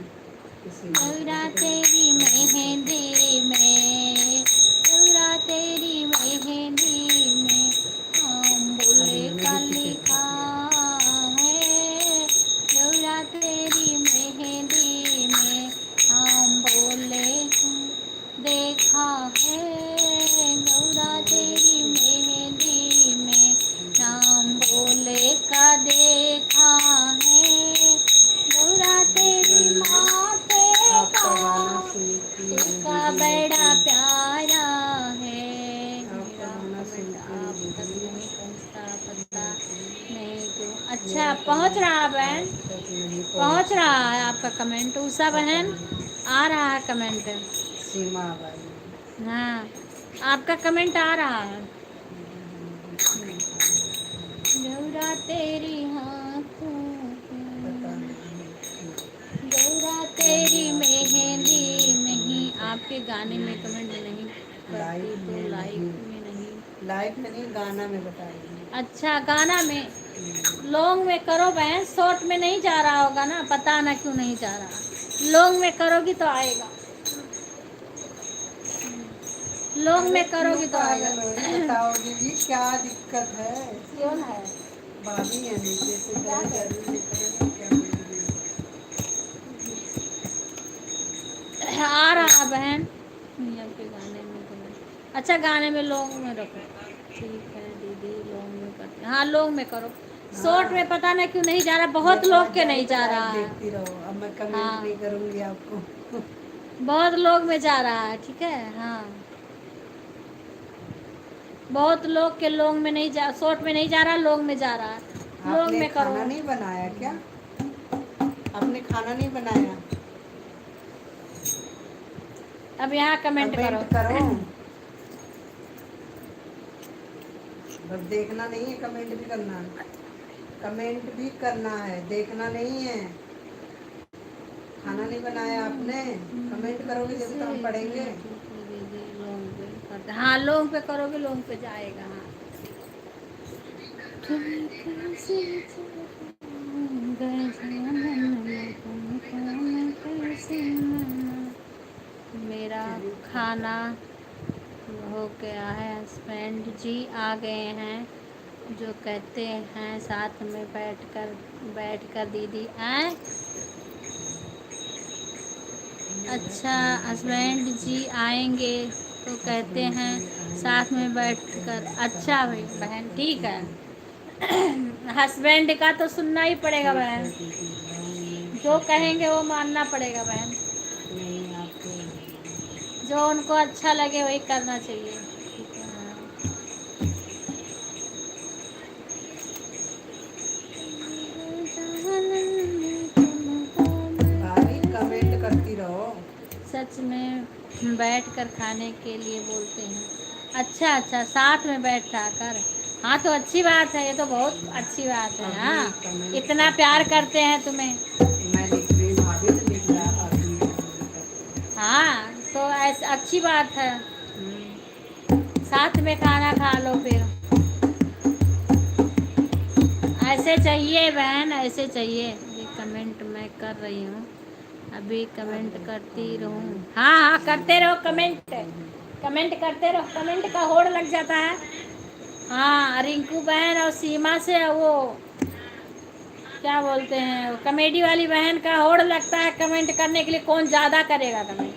[SPEAKER 1] गौरा
[SPEAKER 2] इसीलिए
[SPEAKER 1] तेरी मेहंदी में, गौरा तेरी मेहंदी में
[SPEAKER 2] आज
[SPEAKER 1] अम्बुले
[SPEAKER 2] मैंने
[SPEAKER 1] का
[SPEAKER 2] भी टिकट
[SPEAKER 1] लिखा है। गौरा तेरी मेहंदी में अम्बुले को देखा है। गौरा तेरी मेहंदी में नाम बोले का देखा है। गौरा तेरी माथे
[SPEAKER 2] आपका गाना
[SPEAKER 1] का
[SPEAKER 2] सुनती हूँ
[SPEAKER 1] उसका
[SPEAKER 2] दीदी
[SPEAKER 1] बड़ा
[SPEAKER 2] लेकिन
[SPEAKER 1] प्यारा है।
[SPEAKER 2] आपका
[SPEAKER 1] मेरा
[SPEAKER 2] गाना
[SPEAKER 1] कमेंट
[SPEAKER 2] सुनती हूँ
[SPEAKER 1] आप तक
[SPEAKER 2] दीदी
[SPEAKER 1] नहीं पहुंचता, पता नहीं क्यों। अच्छा
[SPEAKER 2] मेरा
[SPEAKER 1] पहुंच रहा है
[SPEAKER 2] कमेंट
[SPEAKER 1] बहन,
[SPEAKER 2] आप तक नहीं
[SPEAKER 1] पहुंच
[SPEAKER 2] पहुँचता,
[SPEAKER 1] रहा है आपका कमेंट। उषा
[SPEAKER 2] पता
[SPEAKER 1] बहन
[SPEAKER 2] नहीं।
[SPEAKER 1] आ रहा है कमेंट।
[SPEAKER 2] सीमा भाई
[SPEAKER 1] हाँ आपका कमेंट आ रहा है। गौरा तेरी हाथों
[SPEAKER 2] पता
[SPEAKER 1] में,
[SPEAKER 2] नहीं क्यों
[SPEAKER 1] गौरा तेरी मेहंदी नहीं। आपके गाने में कमेंट नहीं करती
[SPEAKER 2] लाइव
[SPEAKER 1] तो
[SPEAKER 2] में
[SPEAKER 1] लाइक
[SPEAKER 2] नहीं,
[SPEAKER 1] में नहीं।
[SPEAKER 2] लाइव में नहीं गाना में बता रही हूँ।
[SPEAKER 1] अच्छा गाना में लॉन्ग में करो बहन, शॉर्ट में नहीं जा रहा होगा ना, पता ना क्यों नहीं जा रहा। लॉन्ग में करोगी तो आएगा, लॉन्ग
[SPEAKER 2] अरे
[SPEAKER 1] में
[SPEAKER 2] क्यों
[SPEAKER 1] करोगी तो आएगा।
[SPEAKER 2] पागल हो रही बताओगी भी क्या दिक्कत है।
[SPEAKER 1] क्यों है
[SPEAKER 2] भाभी है नीचे से
[SPEAKER 1] क्या
[SPEAKER 2] कहीं
[SPEAKER 1] कर
[SPEAKER 2] जरूर निकल नहीं क्या बोल रही
[SPEAKER 1] आ रहा बहन मियाँ के गाने में कमेंट। अच्छा गाने में लॉन्ग में रखो, ठीक है दीदी लॉन्ग में करते हाँ लॉन्ग में करो। शॉर्ट में
[SPEAKER 2] हाँ
[SPEAKER 1] पता नहीं क्यों नहीं जा रहा, बहुत
[SPEAKER 2] मेरे
[SPEAKER 1] लोग
[SPEAKER 2] पास
[SPEAKER 1] के
[SPEAKER 2] जाए
[SPEAKER 1] नहीं
[SPEAKER 2] तो
[SPEAKER 1] जा
[SPEAKER 2] लाइव
[SPEAKER 1] रहा है।
[SPEAKER 2] देखती रहो, अब मैं कमेंट
[SPEAKER 1] हाँ
[SPEAKER 2] नहीं करूँगी आपको।
[SPEAKER 1] बहुत लोग में जा रहा है, ठीक है हाँ बहुत लोग के लॉन्ग में नहीं जा, शॉर्ट में नहीं जा रहा, लॉन्ग में जा रहा है। लॉन्ग
[SPEAKER 2] आपने
[SPEAKER 1] में करो।
[SPEAKER 2] खाना नहीं बनाया क्या, आपने खाना नहीं बनाया,
[SPEAKER 1] अब यहाँ कमेंट करो।
[SPEAKER 2] कमेंट करो। बस देखना नहीं है, कमेंट भी करना है, कमेंट भी करना है, देखना नहीं है। खाना नहीं बनाया आपने, कमेंट करोगे जब तो हम पढ़ेंगे।
[SPEAKER 1] लॉन्ग पे करते हाँ लॉन्ग पे करोगे लॉन्ग पे जाएगा। हाँ मेरा
[SPEAKER 2] चलिए
[SPEAKER 1] खाना हो गया है, हस्बैंड जी आ गए हैं जो कहते हैं साथ में बैठकर दीदी आए। अच्छा हस्बैंड जी आएंगे तो कहते हैं साथ में बैठकर। अच्छा भाई बहन ठीक है। हस्बैंड का तो सुनना ही पड़ेगा
[SPEAKER 2] ठीक है
[SPEAKER 1] बहन,
[SPEAKER 2] दीदी लॉन्ग
[SPEAKER 1] जो
[SPEAKER 2] में
[SPEAKER 1] कहेंगे वो मानना पड़ेगा बहन,
[SPEAKER 2] नहीं आपको
[SPEAKER 1] जो उनको अच्छा लगे वही करना चाहिए। ठीक है हाँ।
[SPEAKER 2] भाभी कमेंट करती रहो।
[SPEAKER 1] सच में बैठ कर खाने के लिए बोलते हैं। अच्छा अच्छा साथ में बैठा कर, हाँ तो अच्छी बात है, ये तो बहुत अच्छी बात है।
[SPEAKER 2] अभी
[SPEAKER 1] हाँ
[SPEAKER 2] कमेंट
[SPEAKER 1] इतना
[SPEAKER 2] करती
[SPEAKER 1] प्यार
[SPEAKER 2] रहो।
[SPEAKER 1] करते हैं तुम्हें।
[SPEAKER 2] मैं लिख रही हूँ, भाभी तो लिख रहा है, अभी कमेंट करती रहो।
[SPEAKER 1] हाँ तो ऐसे अच्छी बात है, साथ में खाना खा लो फिर। ऐसे चाहिए बहन ऐसे चाहिए। ये कमेंट मैं कर रही हूँ, अभी कमेंट करती रहूँ। हाँ हाँ करते रहो कमेंट, कमेंट करते रहो, कमेंट का होड़ लग जाता है। हाँ रिंकू बहन और सीमा से वो क्या बोलते हैं कॉमेडी वाली बहन का होड़ लगता है कमेंट करने के लिए, कौन ज़्यादा करेगा कमेंट।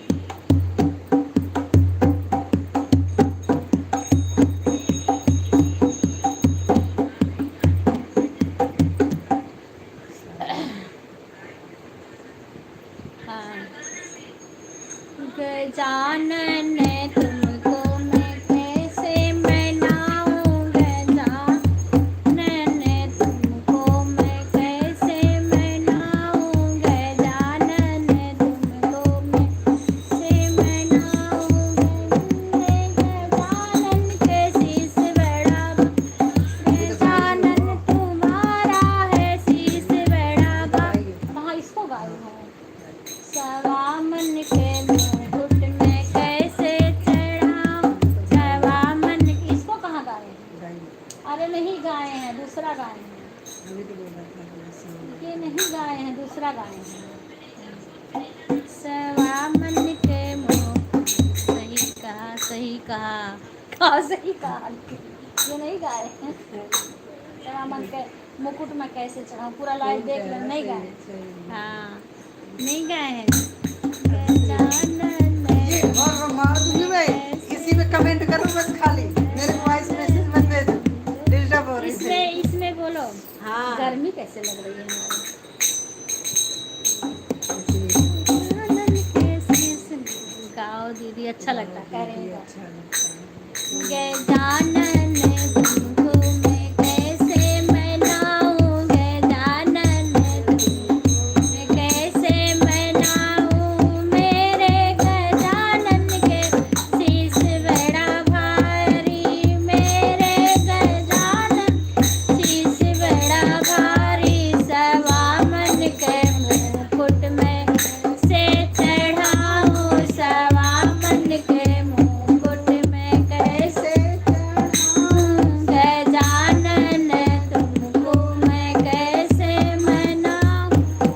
[SPEAKER 1] हाँ गजानन तुमको मैं कैसे मनाऊं, गजानन
[SPEAKER 2] अभी तो बोला था
[SPEAKER 1] ये नहीं गाए हैं, दूसरा गाए हैं। सवा मन के मुँह, सही कहा सही कहा, हाँ सही कहा, ये नहीं गाए हैं। सवा मन के मुकुट में कैसे चढ़ाऊं, पूरा लाइव देख लो, नहीं गाए। हाँ नहीं गाए हैं।
[SPEAKER 2] ये और मार दूंगी मैं, इसी पे कमेंट करो बस, खाली मेरे को वॉइस मैसेज मत भेजो, डिस्टर्ब हो रही है।
[SPEAKER 1] इसमें बोलो।
[SPEAKER 2] हाँ
[SPEAKER 1] गर्मी कैसे लग रही है हमारी। गाओ दीदी, अच्छा लगता है, कह रहे हैं।
[SPEAKER 2] अच्छा लगता है।
[SPEAKER 1] गजानन तुमको मैं कैसे मनाऊं, गजानन तुमको मैं कैसे मनाऊं, मेरे गजानन के शीश बड़ा भारी, मेरे गजानन शीश बड़ा भारी, सवा मन के मुकुट में से चढ़ाऊं, सवा मन के मुकुट में कैसे गजानन तुमको मैं कैसे मनाऊं,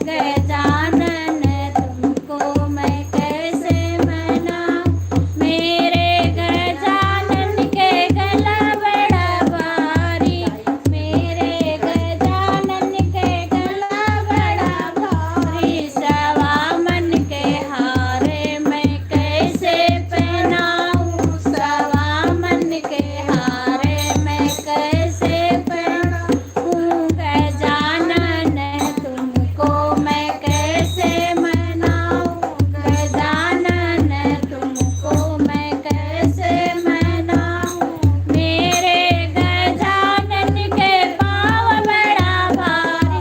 [SPEAKER 1] गजानन तुमको मैं कैसे मनाऊं, मेरे गजानन के गला बड़ा भारी, मेरे गजानन के गला बड़ा भारी, सवा मन के हारे मैं कैसे पहनाऊं, सवा मन के हारे मैं कैसे पहनाऊं, गजानन तुमको मैं कैसे मनाऊं, गजानन तुमको मैं कैसे मनाऊं, मेरे गजानन के पाँव बड़ा भारी,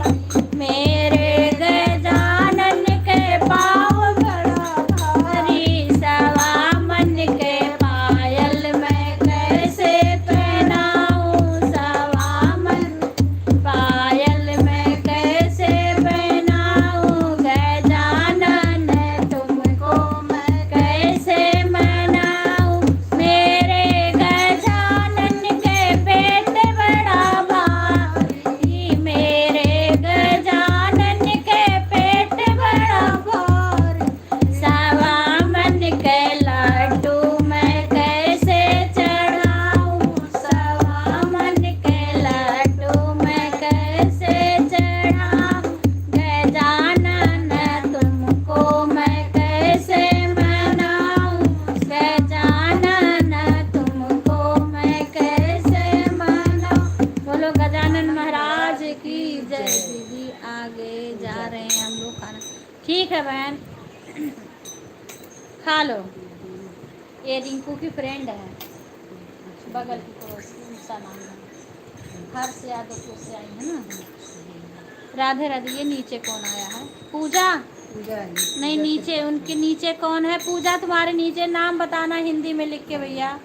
[SPEAKER 1] मेरे गजानन के पाँव बड़ा भारी, सवा मन के पायल मैं कैसे पहनाऊं, सवा मन पायल मैं कैसे पहनाऊं, गजानन तुमको मैं कैसे मनाऊं, मेरे गजानन के पेट बड़ा भारी, मेरे गजानन के पेट बड़ा भारी, सवा मन के लड्डू मैं कैसे चढ़ाऊं, सवा मन के लड्डू मैं कैसे चढ़ाऊं, गजानन तुमको मैं कैसे मनाऊं, गजानन तुमको मैं कैसे मनाऊं, बोलो गजानन महाराज की जय। दीदी आगे जा रहे हैं हम लोग खाना, ठीक है बहन, खा लो। ये रिंकू की फ्रेंड है, बगल की पड़ोसी, उनका नाम है हर्ष यादव से आई है ना। राधे राधे। ये नीचे कौन आया है, पूजा?
[SPEAKER 2] पूजा है।
[SPEAKER 1] नहीं, नीचे उनके नीचे कौन है? पूजा तुम्हारे नीचे नाम बताना हिंदी में लिख के भैया।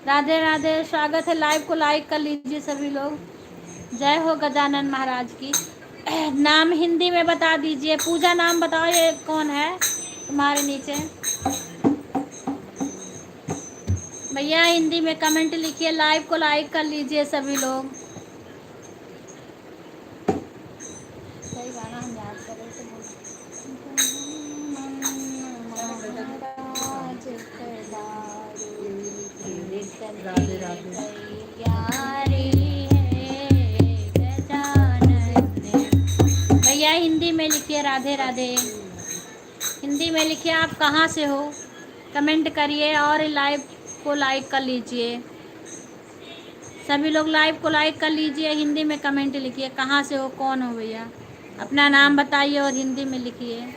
[SPEAKER 1] राधे राधे, स्वागत है, लाइव को लाइक कर लीजिए सभी लोग। जय हो गजानन महाराज की। नाम हिंदी में बता दीजिए। पूजा नाम बताओ, ये कौन है तुम्हारे नीचे? भैया हिंदी में कमेंट लिखिए, लाइव को लाइक कर लीजिए सभी लोग। सही गाना हम याद कर रहे थे।
[SPEAKER 2] राधे राधे।
[SPEAKER 1] भैया हिंदी में लिखिए राधे राधे, हिंदी में लिखिए। आप कहाँ से हो कमेंट करिए और लाइव को लाइक कर लीजिए। सभी लोग लाइव को लाइक कर लीजिए, हिंदी में कमेंट लिखिए। कहाँ से हो, कौन हो भैया, अपना नाम बताइए और हिंदी में लिखिए।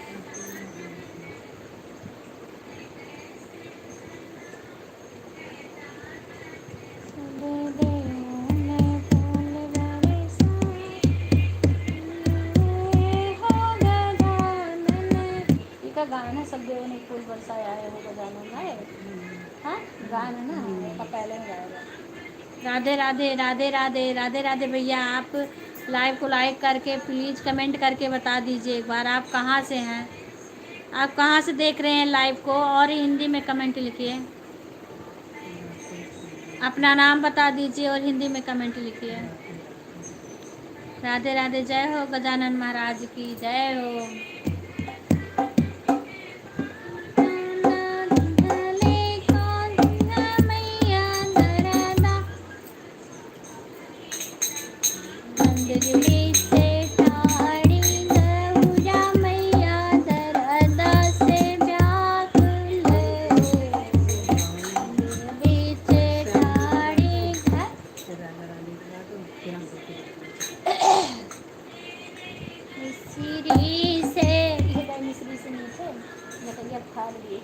[SPEAKER 1] का गाना सब देव ने फूल बरसाया है, वो गजानन है। हाँ गाना ना, वो पहले में गाएगा। राधे राधे राधे राधे राधे राधे। भैया आप लाइव को लाइक करके प्लीज़ कमेंट करके बता दीजिए एक बार, आप कहाँ से हैं, आप कहाँ से देख रहे हैं लाइव को, और हिंदी में कमेंट लिखिए। अपना नाम बता दीजिए और हिंदी में कमेंट लिखिए। राधे राधे, जय हो गजानन महाराज की जय हो। मंदिर से ठाड़ी गौरा मैया दरदा से व्याकुल, मंदिर से ठाड़ी
[SPEAKER 2] राधा रानी का तो ध्यान रखिए।
[SPEAKER 1] मिस्री से मिस्री से नीचे लकड़ियाँ फाड़ लिए,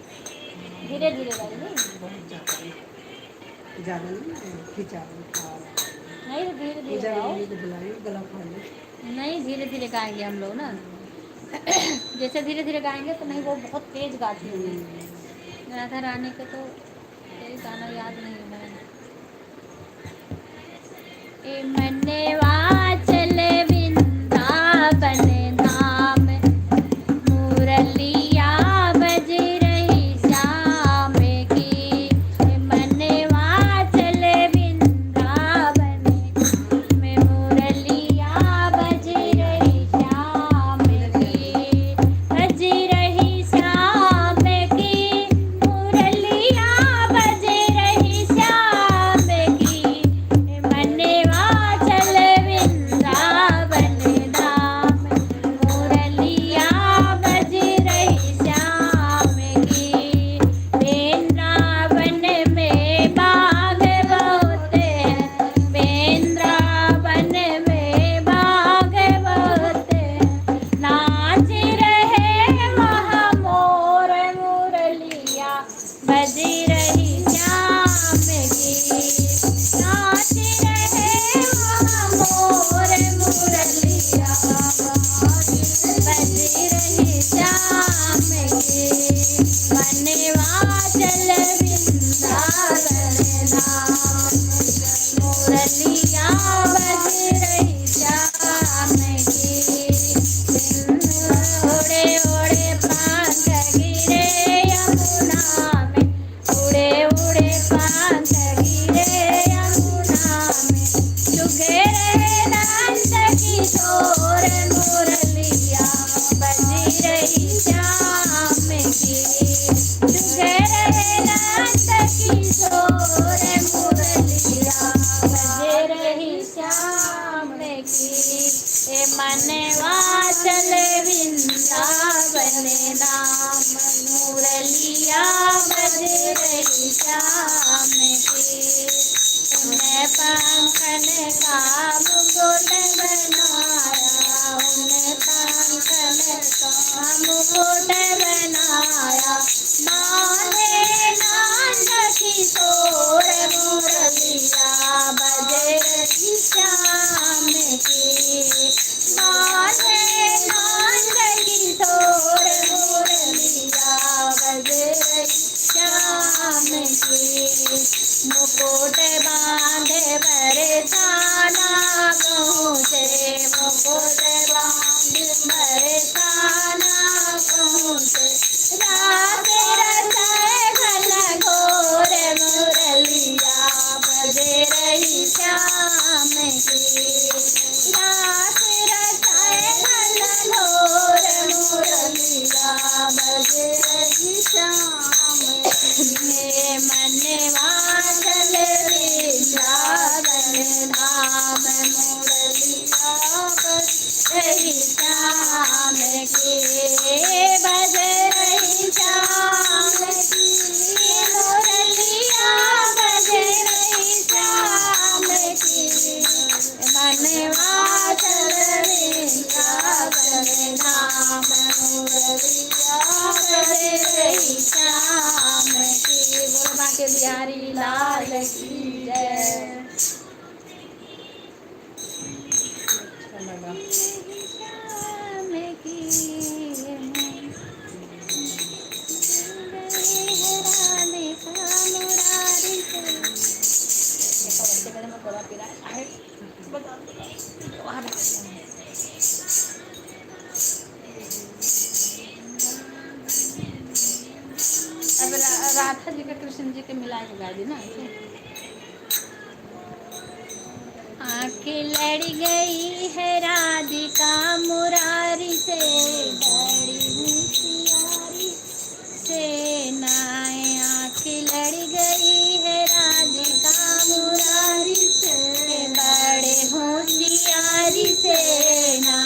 [SPEAKER 1] धीरे धीरे गाइए,
[SPEAKER 2] बहुत ज़्यादा नहीं खिंचा
[SPEAKER 1] नहीं तो धीरे धीरे
[SPEAKER 2] पूजा
[SPEAKER 1] गाओ,
[SPEAKER 2] के लिए तो बुलाइए, गला फाड़ ले।
[SPEAKER 1] नहीं धीरे धीरे गाएंगे हम लोग ना। जैसे धीरे धीरे गाएंगे तो नहीं, वो बहुत तेज गाती है राधा रानी के, तो यही गाना याद नहीं है। ए मनवा चले वृंदावन धाम, मुरलिया बज रही श्याम की। ए मनवा चले वृंदावन में, मुरलिया बज रही श्याम की, बज रही श्याम की, मुरलिया बज रही श्याम की। ए मनवा चले वृंदावन धाम, मुरलिया बज रही श्याम की। वृंदावन में बाग बहुत है, वृंदावन में बाग बहुत है, नाच रहे वहाँ मोर मुरलिया बज रही श्याम की। नाच रहे वहाँ मोर मुरलिया बज रही श्याम की। मनवा चल वृंदावन धाम, मुरलिया बज रही श्याम की। ओढ़े ओढ़े पंख गिरे यमुना में, उड़े उड़े पंख गिरे यमुना में, चुगे रहे नंद किशोर मुरलिया बज रही श्याम की। चुगे रहे नंद किशोर मुरलिया बज रही श्याम की। ए मनवा चले वृंदावन धाम, मुरलिया बज रही श्याम की। उन्हें पंखन का मुकुट बनाया, उन्हें पंखन का मुकुट बनाया, माने नंद किशोर मुरलिया बज रही श्याम की। माने नंद किशोर मुरलिया बज रही श्याम की। मुकुट बांधे बरसाना कहूँ से, मुकुट बांधे बरसाना कहूँ से, रात रसाए घन घोर मुरलिया बज रही श्याम की। रात रसाए घन घोर मुरलिया बज रही श्याम की। मनवा चले वृंदावन धाम, मुरलिया बज रही श्याम की। बज रही श्याम की, मुरलिया बज रही श्याम की। मनवा चले वृंदावन धाम, मुरलिया बज रही श्याम की। बोलो बाके बिहारी लाल की जय।
[SPEAKER 2] अच्छा लगा।
[SPEAKER 1] श्याम की राधे का मुरारी से। देखो बच्चे कहते मैं कोड़ा पी रहा है, बता दो वहाँ पे। अब राधा जी का कृष्ण जी के मिला के गा दी ना। आँखें आके लड़ गई है राधिका मुरारी से, बड़ी होशियारी से नाय आके लड़ गई है राधिका मुरारी से, बड़े होशियारी से ना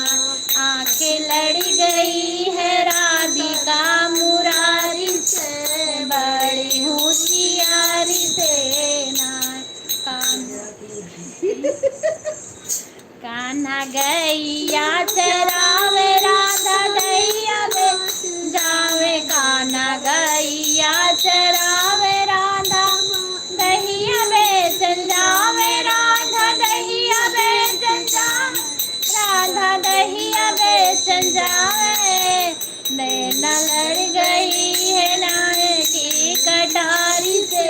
[SPEAKER 1] आके लड़ गई है राधिका मुरारी से, बड़ी होशियारी से ना कान्हा गैया चरावे राधा दैया में जावे, कान्हा गैया चरावे राधा दहिया बेचन जावे, राधा दहिया बेचन जावे, राधा दहिया बेचन जावे। नैना लड़ गई है नाय की कटारी से,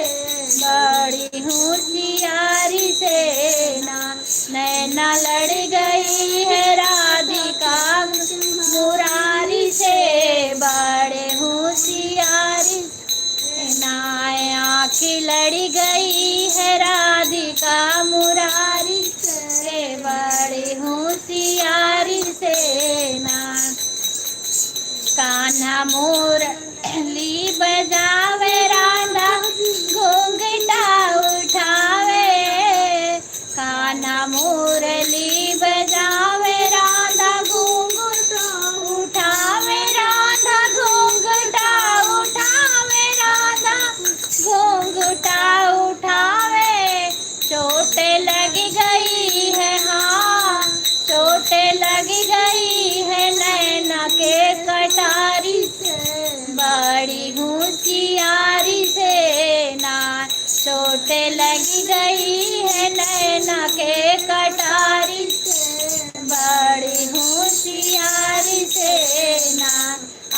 [SPEAKER 1] बड़ी होशियारी से ना नैना लड़ गई है राधिका मुरारी से, बड़े होशियारी नाय आँखें लड़ गई है राधिका मुरारी से, बड़े होशियारी से ना कान्हा मुरली बजावे राधा घूंघटा उठावे, कान्हा मुरली बजावे राधा घूंघटा उठावे, राधा घूंघटा उठावे, राधा घूंघटा उठावे। चोट लग गई है हाँ, चोट लग गई है नैना के कटारी से, बड़ी होशियारी से ना चोट लग गई है नैना के कटारी से, बड़ी होशियारी से ना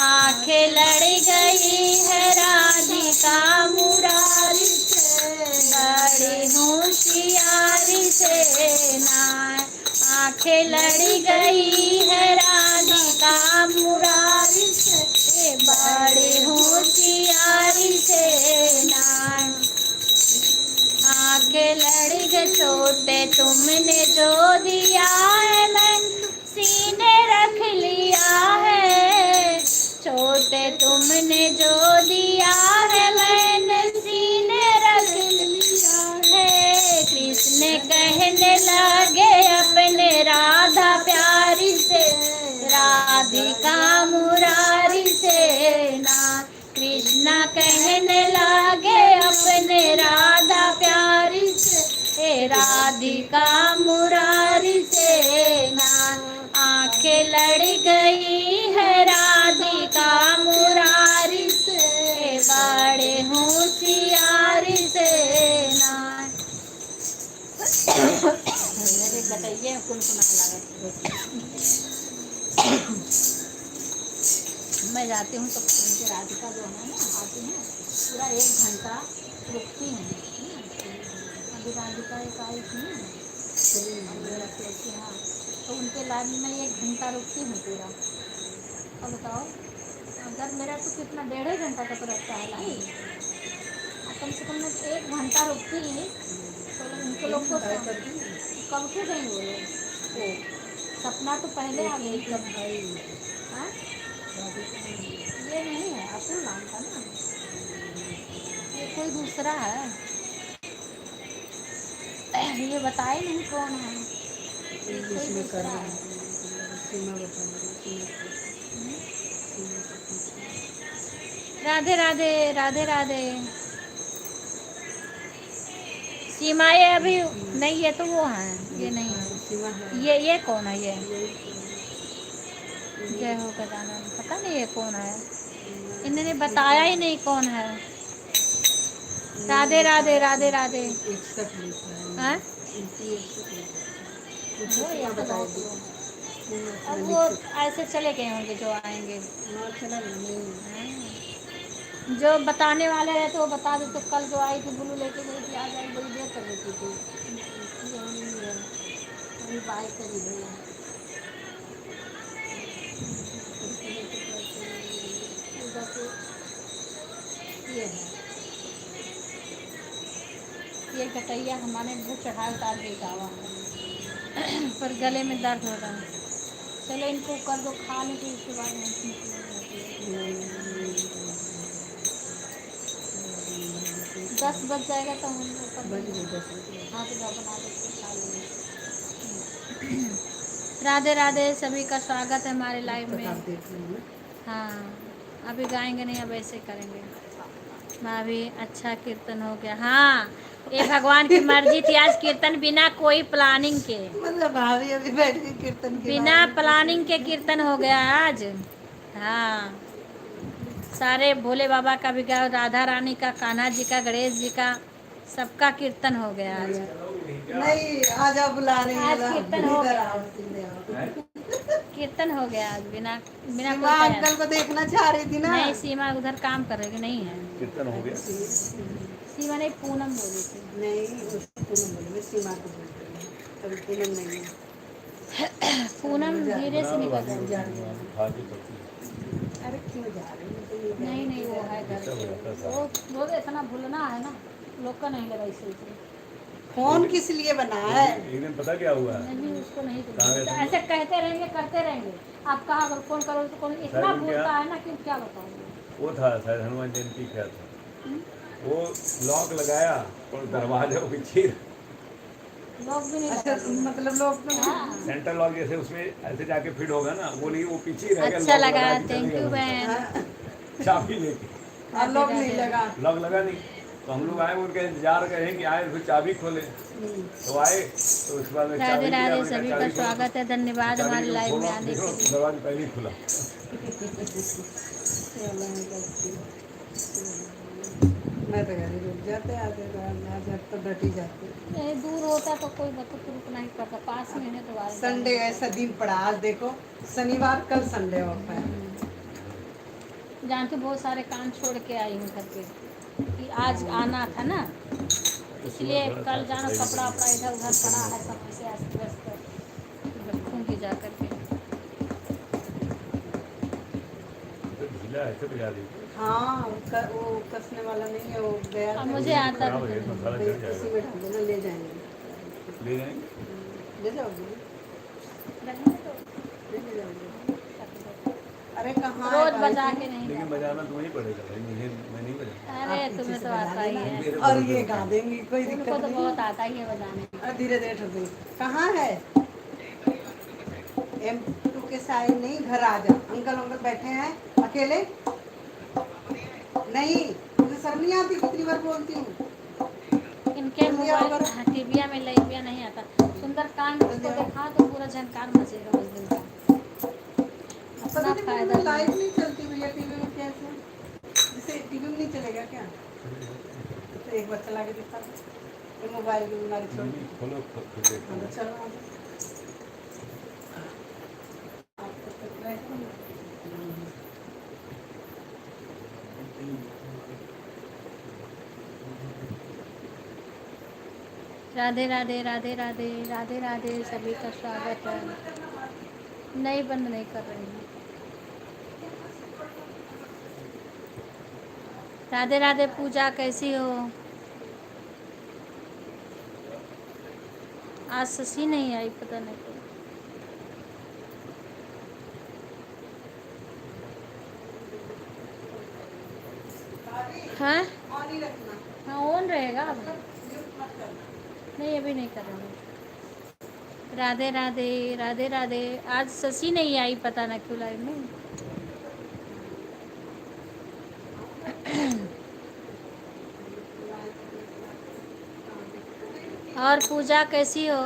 [SPEAKER 1] आंखें लड़ गई है राधिका मुरारी से, बड़ी होशियारी से ना आंखें लड़ गई है राधिका मुरारी से, बड़ी होशियारी से ना आंखें लड़ गई। छोटे तुमने जो दिया है मैं सीने रख लिया है, छोटे तुमने जो दिया है मैंने सीने रख लिया है। कृष्ण कहने लगे अपने राधा प्यारी से, राधिका मुरारी से ना कृष्णा कहने लगे अपने राधा प्यारी से, राधिका मुरारी से ना आंखें लड़ गई है राधिका मुरारी से, बड़े होशियारी से ना मेरे बताइए कौन सुना लगा। मैं जाती हूँ तो उनके राधिका जो है ना आती हैं पूरा 1 घंटा रुकती हैं। अभी राधिका एक आई थी ना हाँ, तो उनके लाइन में 1 घंटा रुकती हूँ पूरा। अब बताओ अगर मेरा तो कितना 1.5 घंटा का तो रहता है लाइन, कम से कम मैं 1 घंटा रुकती तो उनके लोग को कब के गई वो लोग। सपना तो पहले आ गई कब भाई। हाँ ये नहीं है अतुल नाम का ना, ये कोई दूसरा है, ये बताए नहीं कौन है, कोई दूसरा है। राधे राधे राधे राधे। सीमा ये अभी नहीं, ये तो वो है, ये नहीं है। ये कौन है? ये जय हो गजानन, पता नहीं ये कौन है, इन्होंने बताया ही नहीं कौन है। राधे राधे राधे राधे। हाँ अब वो ऐसे चले गए होंगे जो आएंगे, जो बताने वाले रहे तो वो बता देते। कल जो आई थी बुलू लेके गई थी, आ जाए बड़ी देर कर लेती थी। अभी बाई करी है ये कटैया हमारे घर चढ़ा उतार के गावा है। पर गले में दर्द हो रहा है। चलो इनको कर दो, खा लें तो उसके बाद में दस बज जाएगा तो हम लोग कर
[SPEAKER 2] बज
[SPEAKER 1] देंगे।
[SPEAKER 2] गए 10 बजे।
[SPEAKER 1] हाँ तो बना देते खा लेंगे। राधे राधे, सभी का स्वागत है हमारे लाइव
[SPEAKER 2] तब तक
[SPEAKER 1] में।
[SPEAKER 2] आप देख लेंगे।
[SPEAKER 1] हाँ अभी गाएंगे नहीं, अब ऐसे करेंगे। भाभी अच्छा कीर्तन हो गया। हाँ ये भगवान की मर्जी थी, आज कीर्तन बिना कोई प्लानिंग के,
[SPEAKER 2] मतलब भाभी अभी बैठ के कीर्तन के
[SPEAKER 1] बिना
[SPEAKER 2] बारे में
[SPEAKER 1] प्लानिंग के कीर्तन हो गया आज। हाँ सारे भोले बाबा का भी गाओ, राधा रानी का, कान्हा जी का, गणेश जी का, सबका कीर्तन हो गया आज।
[SPEAKER 2] नहीं आज आप बुला रही हैं
[SPEAKER 1] आज
[SPEAKER 2] ना,
[SPEAKER 1] कीर्तन हो
[SPEAKER 2] इधर
[SPEAKER 1] गया।
[SPEAKER 2] आओ, सीधे आओ।
[SPEAKER 1] कीर्तन हो गया आज बिना बिना
[SPEAKER 2] सीमा
[SPEAKER 1] कोई
[SPEAKER 2] अंकल
[SPEAKER 1] तैयारी।
[SPEAKER 2] को देखना चाह रही थी ना।
[SPEAKER 1] नहीं सीमा उधर काम कर रही नहीं है।
[SPEAKER 3] कीर्तन हो गया।
[SPEAKER 1] सीमा ने पूनम बोली थी।
[SPEAKER 2] नहीं उसको पूनम बोली, मैं सीमा को बोल रही हूँ, कभी पूनम नहीं है।
[SPEAKER 1] पूनम धीरे से निकल रही
[SPEAKER 2] जा
[SPEAKER 1] है।
[SPEAKER 2] रही है।
[SPEAKER 3] खा के पत्ती।
[SPEAKER 2] अरे क्यों जा रही है? तो ये
[SPEAKER 1] नहीं नहीं वो है घर
[SPEAKER 3] सब हो जाता है
[SPEAKER 1] पे।
[SPEAKER 3] सारा।
[SPEAKER 1] वो इतना भूलना है ना, लोग का नहीं लगा इसे।
[SPEAKER 2] फोन किस लिए बना है?
[SPEAKER 3] एक दिन पता क्या हुआ?
[SPEAKER 1] नहीं उसको नहीं
[SPEAKER 3] कहाँ
[SPEAKER 1] तो
[SPEAKER 3] गए
[SPEAKER 1] ऐसे कहते रहेंगे करते रहेंगे। आप कहा अगर फोन करो तो कौन इतना
[SPEAKER 3] शायद
[SPEAKER 1] भूलता
[SPEAKER 3] क्या-
[SPEAKER 1] है ना कि क्या बताऊँ।
[SPEAKER 3] वो था शायद हनुमान जयंती क्या था, वो लॉक लगाया और दरवाजा को पीछे
[SPEAKER 1] लोग भी नहीं
[SPEAKER 2] अच्छा
[SPEAKER 1] लगाते।
[SPEAKER 2] मतलब लोग तो
[SPEAKER 1] हाँ
[SPEAKER 3] सेंटर लॉक जैसे उसमें ऐसे जाके फिट होगा ना, वो नहीं, वो पीछे ही रह गया।
[SPEAKER 1] अच्छा
[SPEAKER 3] लॉक
[SPEAKER 1] लगा,
[SPEAKER 3] लगा के चले
[SPEAKER 1] थैंक
[SPEAKER 3] गए
[SPEAKER 1] यू
[SPEAKER 3] वहीं
[SPEAKER 1] बहन।
[SPEAKER 2] हाँ,
[SPEAKER 3] पर, चाबी लेके।
[SPEAKER 2] और लोग नहीं लगा।
[SPEAKER 3] लॉक लगा नहीं, तो हम लोग आए, उनके इंतजार करें कि आए, फिर चाबी खोले, तो आए तो उसके बाद में
[SPEAKER 1] राधे
[SPEAKER 3] चाबी दिया,
[SPEAKER 1] राधे,
[SPEAKER 3] मैंने कहा,
[SPEAKER 1] सभी का
[SPEAKER 3] चाबी खोलो।
[SPEAKER 1] स्वागत है, धन्यवाद
[SPEAKER 3] चाबी
[SPEAKER 1] हमारे
[SPEAKER 3] को
[SPEAKER 1] लाइव में
[SPEAKER 3] खोलो,
[SPEAKER 1] आने
[SPEAKER 3] देखो,
[SPEAKER 1] के लिए।
[SPEAKER 3] दरवाजा पहले ही खुला।
[SPEAKER 2] चलो, मैं करती हूँ। मैं तो घर रुक जाते आते आज तो डटी जाती।
[SPEAKER 1] नहीं दूर होता तो कोई मतलब तो रुकना ही पड़ता, पास में है तो आ
[SPEAKER 2] संडे ऐसा दिन पड़ा, आज देखो शनिवार, कल संडे ऑफ है।
[SPEAKER 1] जानती बहुत सारे काम छोड़ के आई हूँ घर पे कि आज आना था ना, इसलिए कल जानो कपड़ा वपड़ा इधर उधर पड़ा है, सब से अस्त व्यस्त रखूँगी जा करके।
[SPEAKER 3] तो ढीला है, तो दी।
[SPEAKER 2] हाँ वो कसने वाला नहीं है, वो गया
[SPEAKER 1] अब
[SPEAKER 2] था।
[SPEAKER 1] मुझे आता
[SPEAKER 3] खराब हो
[SPEAKER 1] भी
[SPEAKER 3] जाएगा,
[SPEAKER 1] नहीं।
[SPEAKER 3] मसाला जल
[SPEAKER 2] उसी
[SPEAKER 3] जाएगा।
[SPEAKER 2] में डाल देना, ले जाएंगे।
[SPEAKER 3] ले जाएंगे।
[SPEAKER 2] ले जाओगे?
[SPEAKER 1] रखने तो
[SPEAKER 2] ले जाओगे? अरे कहाँ है
[SPEAKER 1] रोज
[SPEAKER 2] भाई
[SPEAKER 1] बजा
[SPEAKER 2] तुम?
[SPEAKER 1] के नहीं
[SPEAKER 3] लेकिन
[SPEAKER 1] जाता।
[SPEAKER 3] बजाना तुम्हें ही पड़ेगा भाई, मुझे मैं नहीं बजा।
[SPEAKER 1] अरे
[SPEAKER 2] आप
[SPEAKER 1] तुम्हें
[SPEAKER 2] पीछे
[SPEAKER 1] तो
[SPEAKER 2] से
[SPEAKER 1] आता ही
[SPEAKER 2] बजा
[SPEAKER 1] है,
[SPEAKER 2] लेना। और ये गा देंगी, कोई
[SPEAKER 1] उनको
[SPEAKER 2] दिक्कत
[SPEAKER 1] तो
[SPEAKER 2] नहीं।
[SPEAKER 1] बहुत आता ही है बजाने।
[SPEAKER 2] अरे धीरे धीरे ठोक देंगे। कहाँ है? M2 के साइड नहीं, घर आ जा। अंकल बैठे हैं अकेले। नहीं मुझे शर्म नहीं आती, कितनी बार बोलती हूँ।
[SPEAKER 1] इनके
[SPEAKER 2] जल्दी आओ
[SPEAKER 1] मोबाइल
[SPEAKER 2] करो।
[SPEAKER 1] टीविया में लाइविया नहीं आता। सुंदरकांड उसको देखा तो पूरा झनकार मचेगा उस दिन का।
[SPEAKER 2] पता
[SPEAKER 1] अपना
[SPEAKER 2] नहीं
[SPEAKER 1] फायदा
[SPEAKER 2] मेरी लाइव नहीं चलती भैया टीवी में, कैसे? जैसे टीवी में नहीं चलेगा क्या? तो एक बार चला के दिखा दो। ये मोबाइल की बीमारी छोड़ दो।
[SPEAKER 3] खोलो, खुद देखो।
[SPEAKER 2] हाँ, तो चलो आ जाओ। आप तब तक बैठो।
[SPEAKER 1] राधे राधे राधे राधे राधे राधे, सभी का स्वागत है। नहीं बंद नहीं कर रही हूँ। राधे राधे पूजा, कैसी हो? आज शशि नहीं आई, पता नहीं क्यों। हाँ
[SPEAKER 2] ऑन ही रखना,
[SPEAKER 1] हाँ ऑन रहेगा अब।
[SPEAKER 2] म्यूट मत करना।
[SPEAKER 1] नहीं अभी नहीं कर रही हूँ। राधे राधे राधे राधे, आज शशि नहीं आई, पता ना क्यों लाइव में। और पूजा कैसी हो?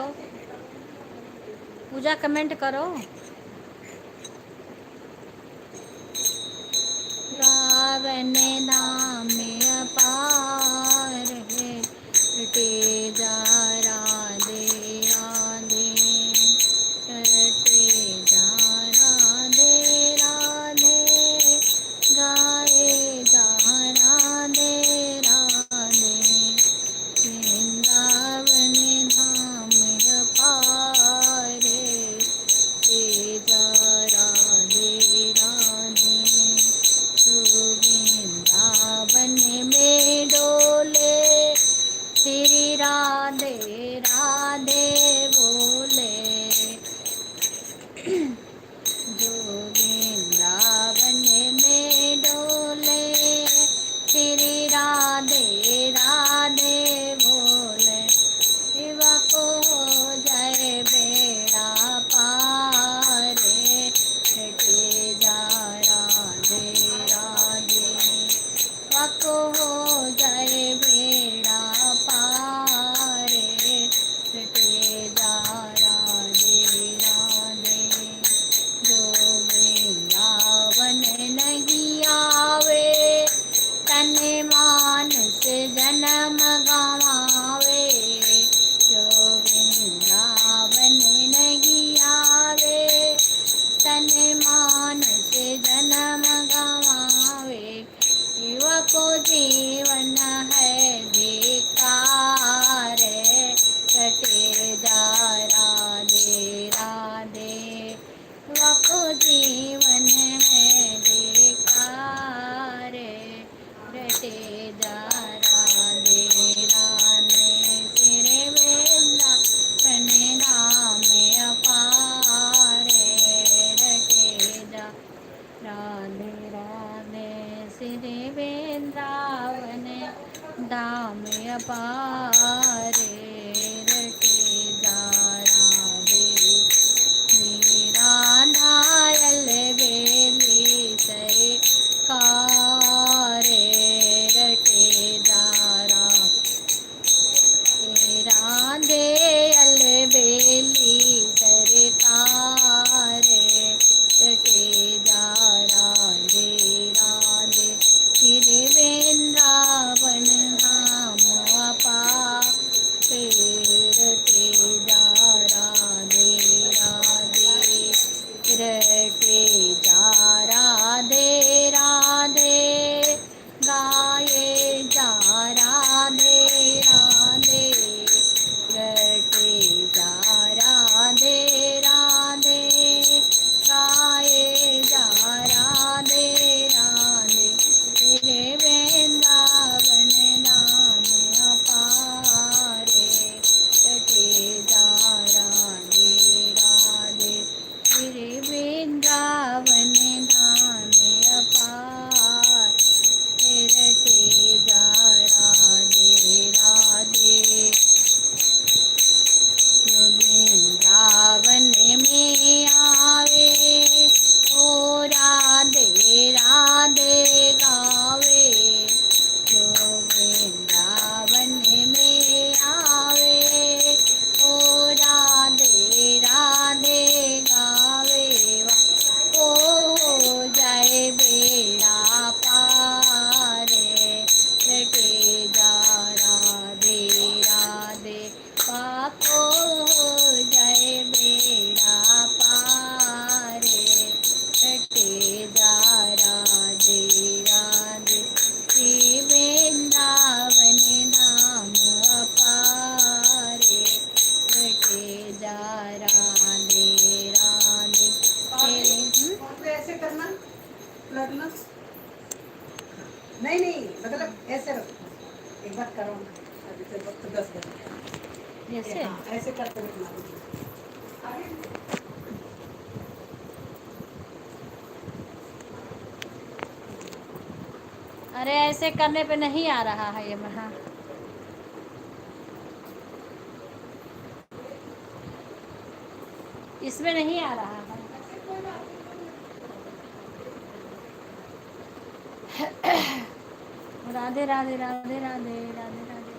[SPEAKER 1] पूजा कमेंट करो। रावण नाम अपार है, रटे जा राधे राधे, रटे जा राधे राधे, गाए जा राधे राधे, वृंदावन धाम अपार है, तेजा राधे राधे, वृंदावन में डोले श्री राधे राधे बोले, जीवन है बेकार रटे जा राधे राधे तेरे वेला तने नाम अपार रटे जा राधे राधे श्री वृंदावन धाम अपारे रटे जा राधे राधायल बेली सरे कारे रटे जा राधे अल बेली सरकारे रटे जा राधे राधे श्री वृंदावन धाम अपा रटे जा राधे राधे रटे जा राधे राधे गाये जा राधे राधे रटे जा राधे राधे गाये जा राधे राधे तेरे वृंदावन नाम अपारे रटे जा राधे राधे तेरे वृंदावन धाम अपार रटे जा राधे राधे जो वृंदावन में आवे ओ राधे राधे गावे जो वृंदावन में आवे ओ राधे राधे गावे ओ जय बेड़ा पारे रटे जा राधे राधे पाको जय बेड़ा पारे रटे जा राधे राधे श्री वृंदावन धाम पारे रटे जा राधे राधे तेरे
[SPEAKER 2] फोन पे ऐसे करना, लगना नहीं नहीं, मतलब ऐसे रखो, एक बार करो ना, अभी से वक्त 10 बजे
[SPEAKER 1] जैसे
[SPEAKER 2] हाँ, ऐसे करके रखना।
[SPEAKER 1] अरे ऐसे करने पे नहीं आ रहा है ये हाँ इसमें नहीं आ रहा है राधे राधे राधे राधे राधे राधे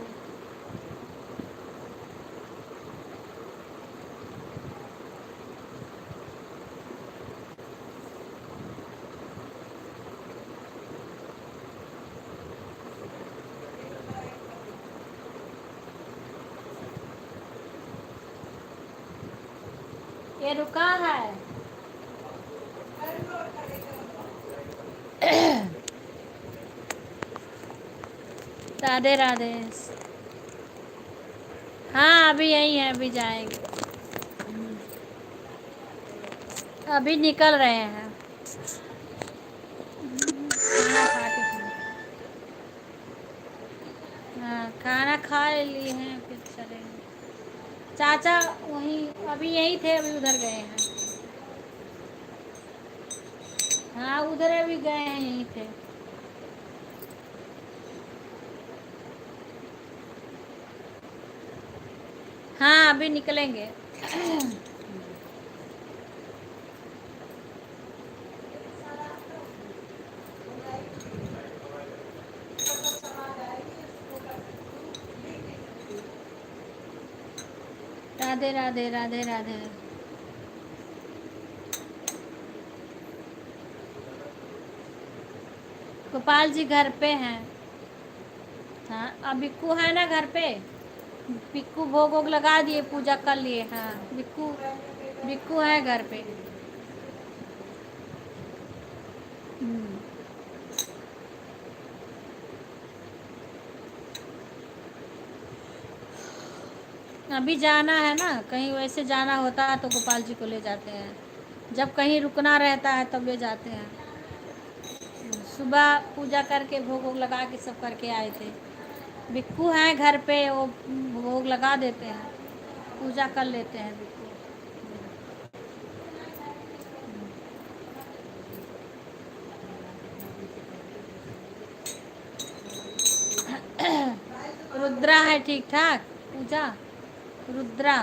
[SPEAKER 1] ये रुका है राधे राधे हाँ अभी यही है अभी जाएंगे अभी निकल रहे हैं खाना खा के हाँ खाना खा लिए हैं फिर चलेंगे चाचा वहीं अभी यहीं थे अभी उधर गए हैं हाँ उधर अभी गए हैं यहीं थे हाँ अभी निकलेंगे राधे राधे राधे राधे गोपाल जी घर पे हैं हाँ अब बिक्कू है ना घर पे बिक्कू भोग वोग लगा दिए पूजा कर लिए हाँ बिक्कू बिक्कू है घर पे अभी जाना है ना कहीं वैसे जाना होता है तो गोपाल जी को ले जाते हैं जब कहीं रुकना रहता है तब ले जाते हैं। सुबह पूजा करके भोग वोग लगा के सब करके आए थे। बिक्कू हैं घर पे, वो भोग लगा देते हैं, पूजा कर लेते हैं बिक्कू। रुद्रा है ठीक ठाक पूजा, रुद्रा।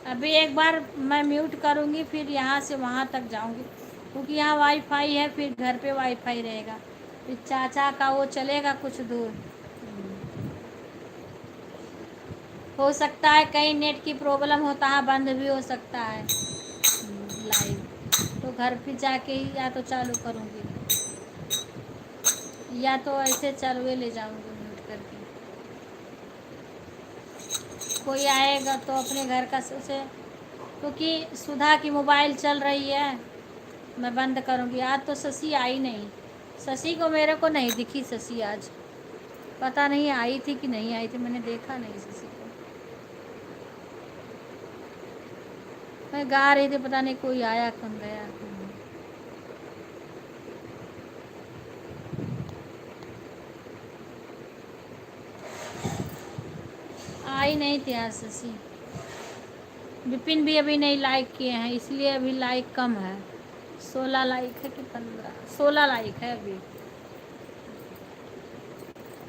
[SPEAKER 1] अभी एक बार मैं म्यूट करूँगी, फिर यहाँ से वहाँ तक जाऊँगी, क्योंकि यहाँ वाईफाई है, फिर घर पे वाईफाई रहेगा, फिर चाचा का वो चलेगा कुछ दूर। हो सकता है कहीं नेट की प्रॉब्लम होता है, बंद भी हो सकता है लाइव, तो घर पे जाके ही या तो चालू करूँगी या तो ऐसे चालू ले जाऊँगी म्यूट करके। कोई आएगा तो अपने घर का उसे, क्योंकि सुधा की मोबाइल चल रही है, मैं बंद करूँगी। आज तो शशि आई नहीं, शशि को मेरे को नहीं दिखी शशि आज, पता नहीं आई थी कि नहीं आई थी, मैंने देखा नहीं शशि को। मैं गा रही थी, पता नहीं कोई आया कौन गया। आई नहीं थी आज शशि। विपिन भी अभी नहीं लाइक किए हैं, इसलिए अभी लाइक कम है। 16 लाइक है कि 15, 16 लाइक है अभी।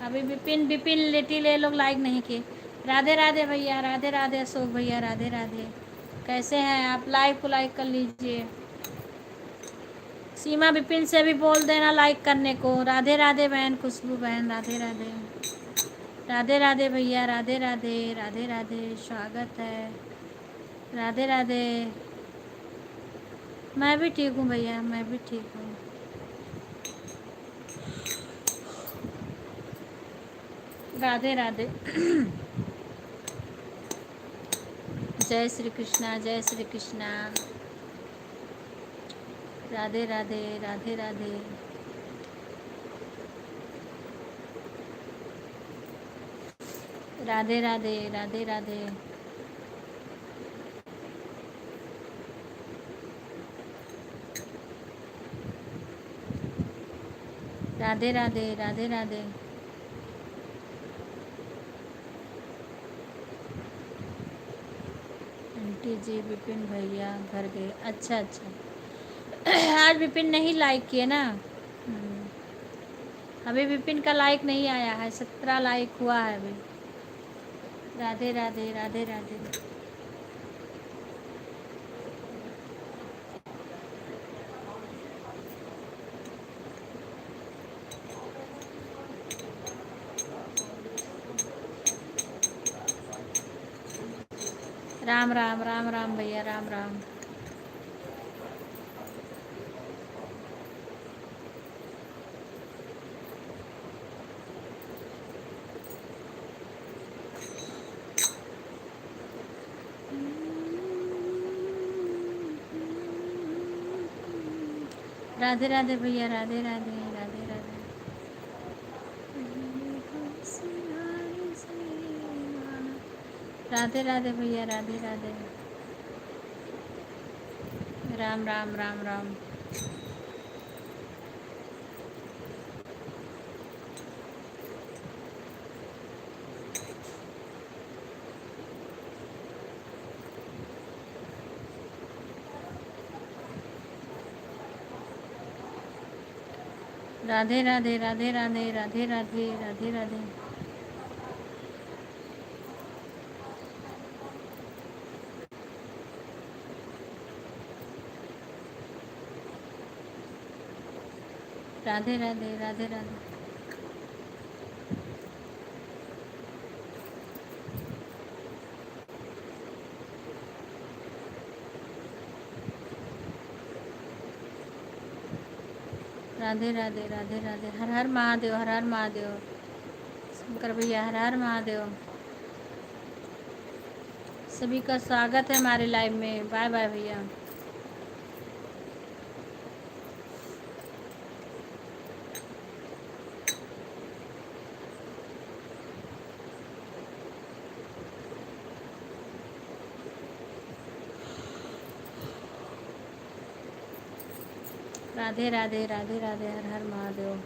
[SPEAKER 1] अभी विपिन विपिन लिटिल ये लोग लाइक नहीं किए। राधे राधे भैया, राधे राधे अशोक भैया, राधे राधे। कैसे हैं आप? लाइव को लाइक कर लीजिए। सीमा विपिन से भी बोल देना लाइक करने को। राधे राधे बहन खुशबू बहन, राधे राधे। राधे राधे भैया, राधे राधे, राधे राधे, स्वागत है। राधे राधे। मैं भी ठीक हूँ भैया, मैं भी ठीक हूँ। राधे राधे। जय श्री कृष्णा, जय श्री कृष्णा। राधे राधे, राधे राधे। राधे राधे, राधे राधे। राधे राधे, राधे राधे। आंटी जी विपिन भैया घर गए, अच्छा अच्छा। आज विपिन नहीं लाइक किए ना। अभी विपिन का लाइक नहीं आया है, 17 लाइक हुआ है अभी। राधे राधे, राधे राधे। राम राम, राम राम भैया, राम राम। राधे राधे भैया, राधे राधे, राधे राधे। राधे राधे भैया, राधे राधे। राम राम, राम राम। राधे राधे, राधे राधे, राधे राधे, राधे राधे। राधे राधे, राधे राधे। राधे राधे, राधे राधे। हर हर महादेव, हर हर महादेव। शंकर भैया, हर हर महादेव। सभी का स्वागत है हमारे लाइव में। बाय बाय भैया। राधे राधे राधे राधे, हर हर महादेव।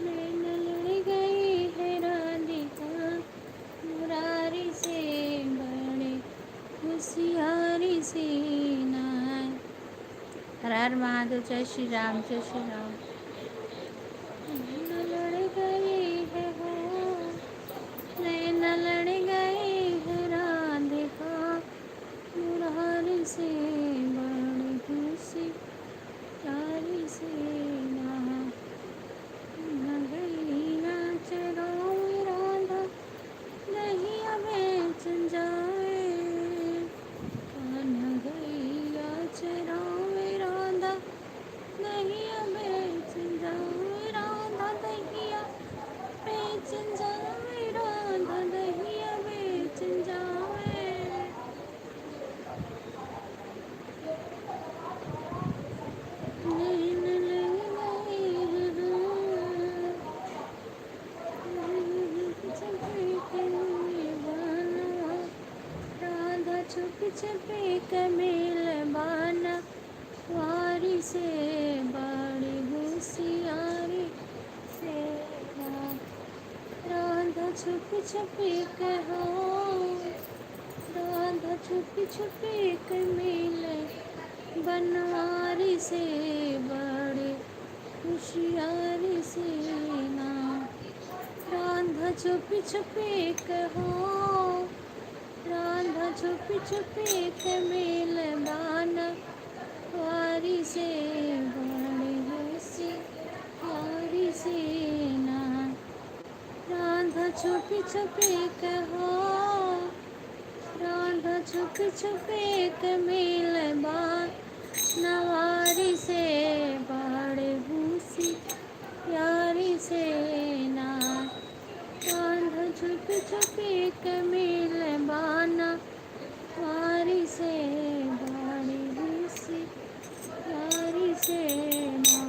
[SPEAKER 1] नैन लड़ गई है राधिका मुरारी से, बड़े होशियारी से नाय। हर हर महादेव। जय श्री राम, जय श्री राम। नैन लड़ गई है हो, नैन लड़ गई है राधिका मुरारी से, बड़ी होशियारी से नाय। नगैया चराओ राधा, दहिया बेच जाए। नगैया चराओ राधा, दहिया बेच जाए। राधा दहिया बेच जाए, राधा दहिया बेच जाए। नैन लग गई है राधा छुप छुपे कमेल बाना वारी से, बड़ी होशियारी से राधा छुप छुपे कहो, राधा छुप छुपे कमेल बनवारी से, बड़े होशियारी से ना। राधा छुपी छुपी कहो, राधा छुपी छुपी कमेल बान वारी से, बड़े होशियारी से ना। राधा छुपी छुपी कहो, राधा छुपी छुपी कमेल बान नवारी से, बड़े होशियारी से ना। राधा छुपी छुपी कमेल बाना वारी से, बड़ी होशियारी से ना।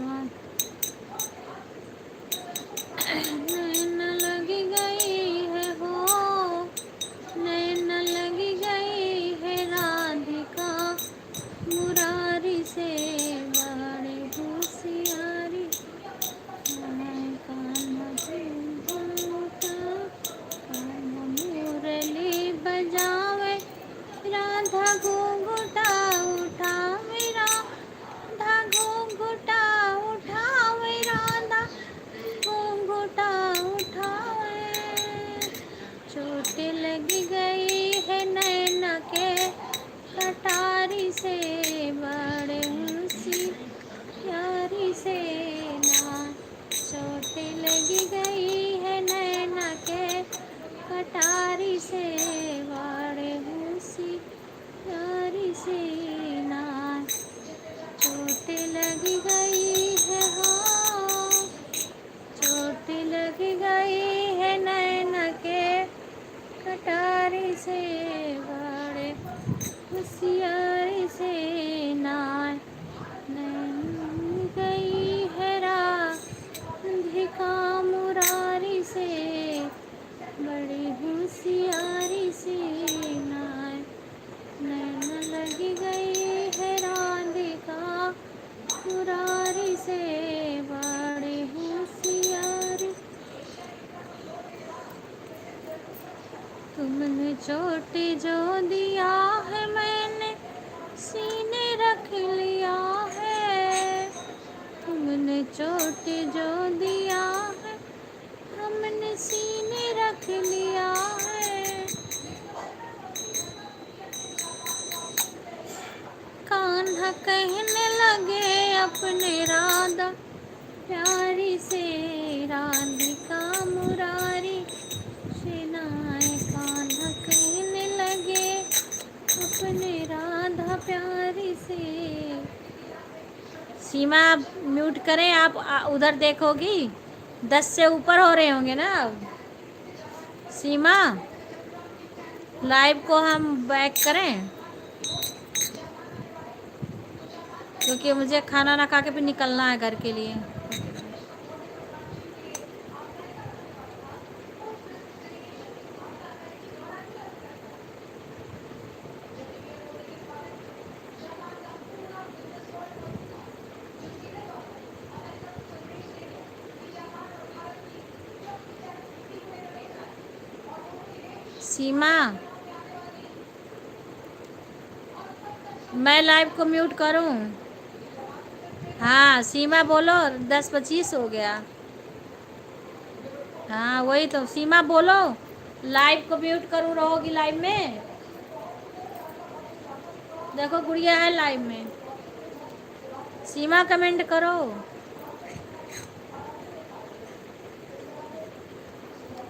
[SPEAKER 1] नैन लगी गई है हो, नैन लगी गई है राधिका मुरारी से, बड़े होशियारी। कान्हा झूमता कान्हा मुरली बजावे, राधा घूंघटा उठावे, राधा घूंघटा उठावे, राधा घूंघटा उठावे। चोट लगी गई है नैना के कटारी से, बड़े होशियारी से ना। चोट लगी गई है नैना के कटारी से, बड़े होशियारी से ना। चोट लगी गई है हो, चोट लगी गई है नैना के कटारी से, बड़े होशियारी से ना। नैन गई है राधिका मुरारी से, बड़ी होशियारी से ना। नैन लगी गई है राधिका मुरारी से, बड़ी होशियारी। तुमने चोट जो दिया है मैंने सीने रख लिया है, तुमने चोट जो दिया है हमने सीने रख लिया है। कान्हा कहने लगे अपने राधा प्यारी से, राधिका मुरारी से नाय। कान्हा कहने लगे अपने राधा प्यारी से। सीमा आप म्यूट करें, आप उधर देखोगी 10 से ऊपर हो रहे होंगे ना अब। सीमा लाइव को हम बैक करें, क्योंकि मुझे खाना ना खा के फिर निकलना है घर के लिए। सीमा, मैं लाइव को म्यूट करूं? हाँ सीमा बोलो, 10:25 हो गया। हाँ वही तो, सीमा बोलो, लाइव को म्यूट करूं, रहोगी लाइव में? देखो गुड़िया है लाइव में, सीमा कमेंट करो,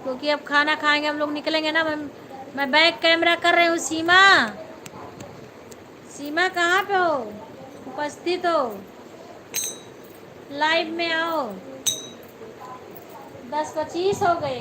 [SPEAKER 1] क्योंकि अब खाना खाएंगे हम लोग, निकलेंगे ना। मैं बैक कैमरा कर रही हूँ। सीमा, सीमा कहाँ पे हो? उपस्थित हो, लाइव में आओ। 10:25 हो गए।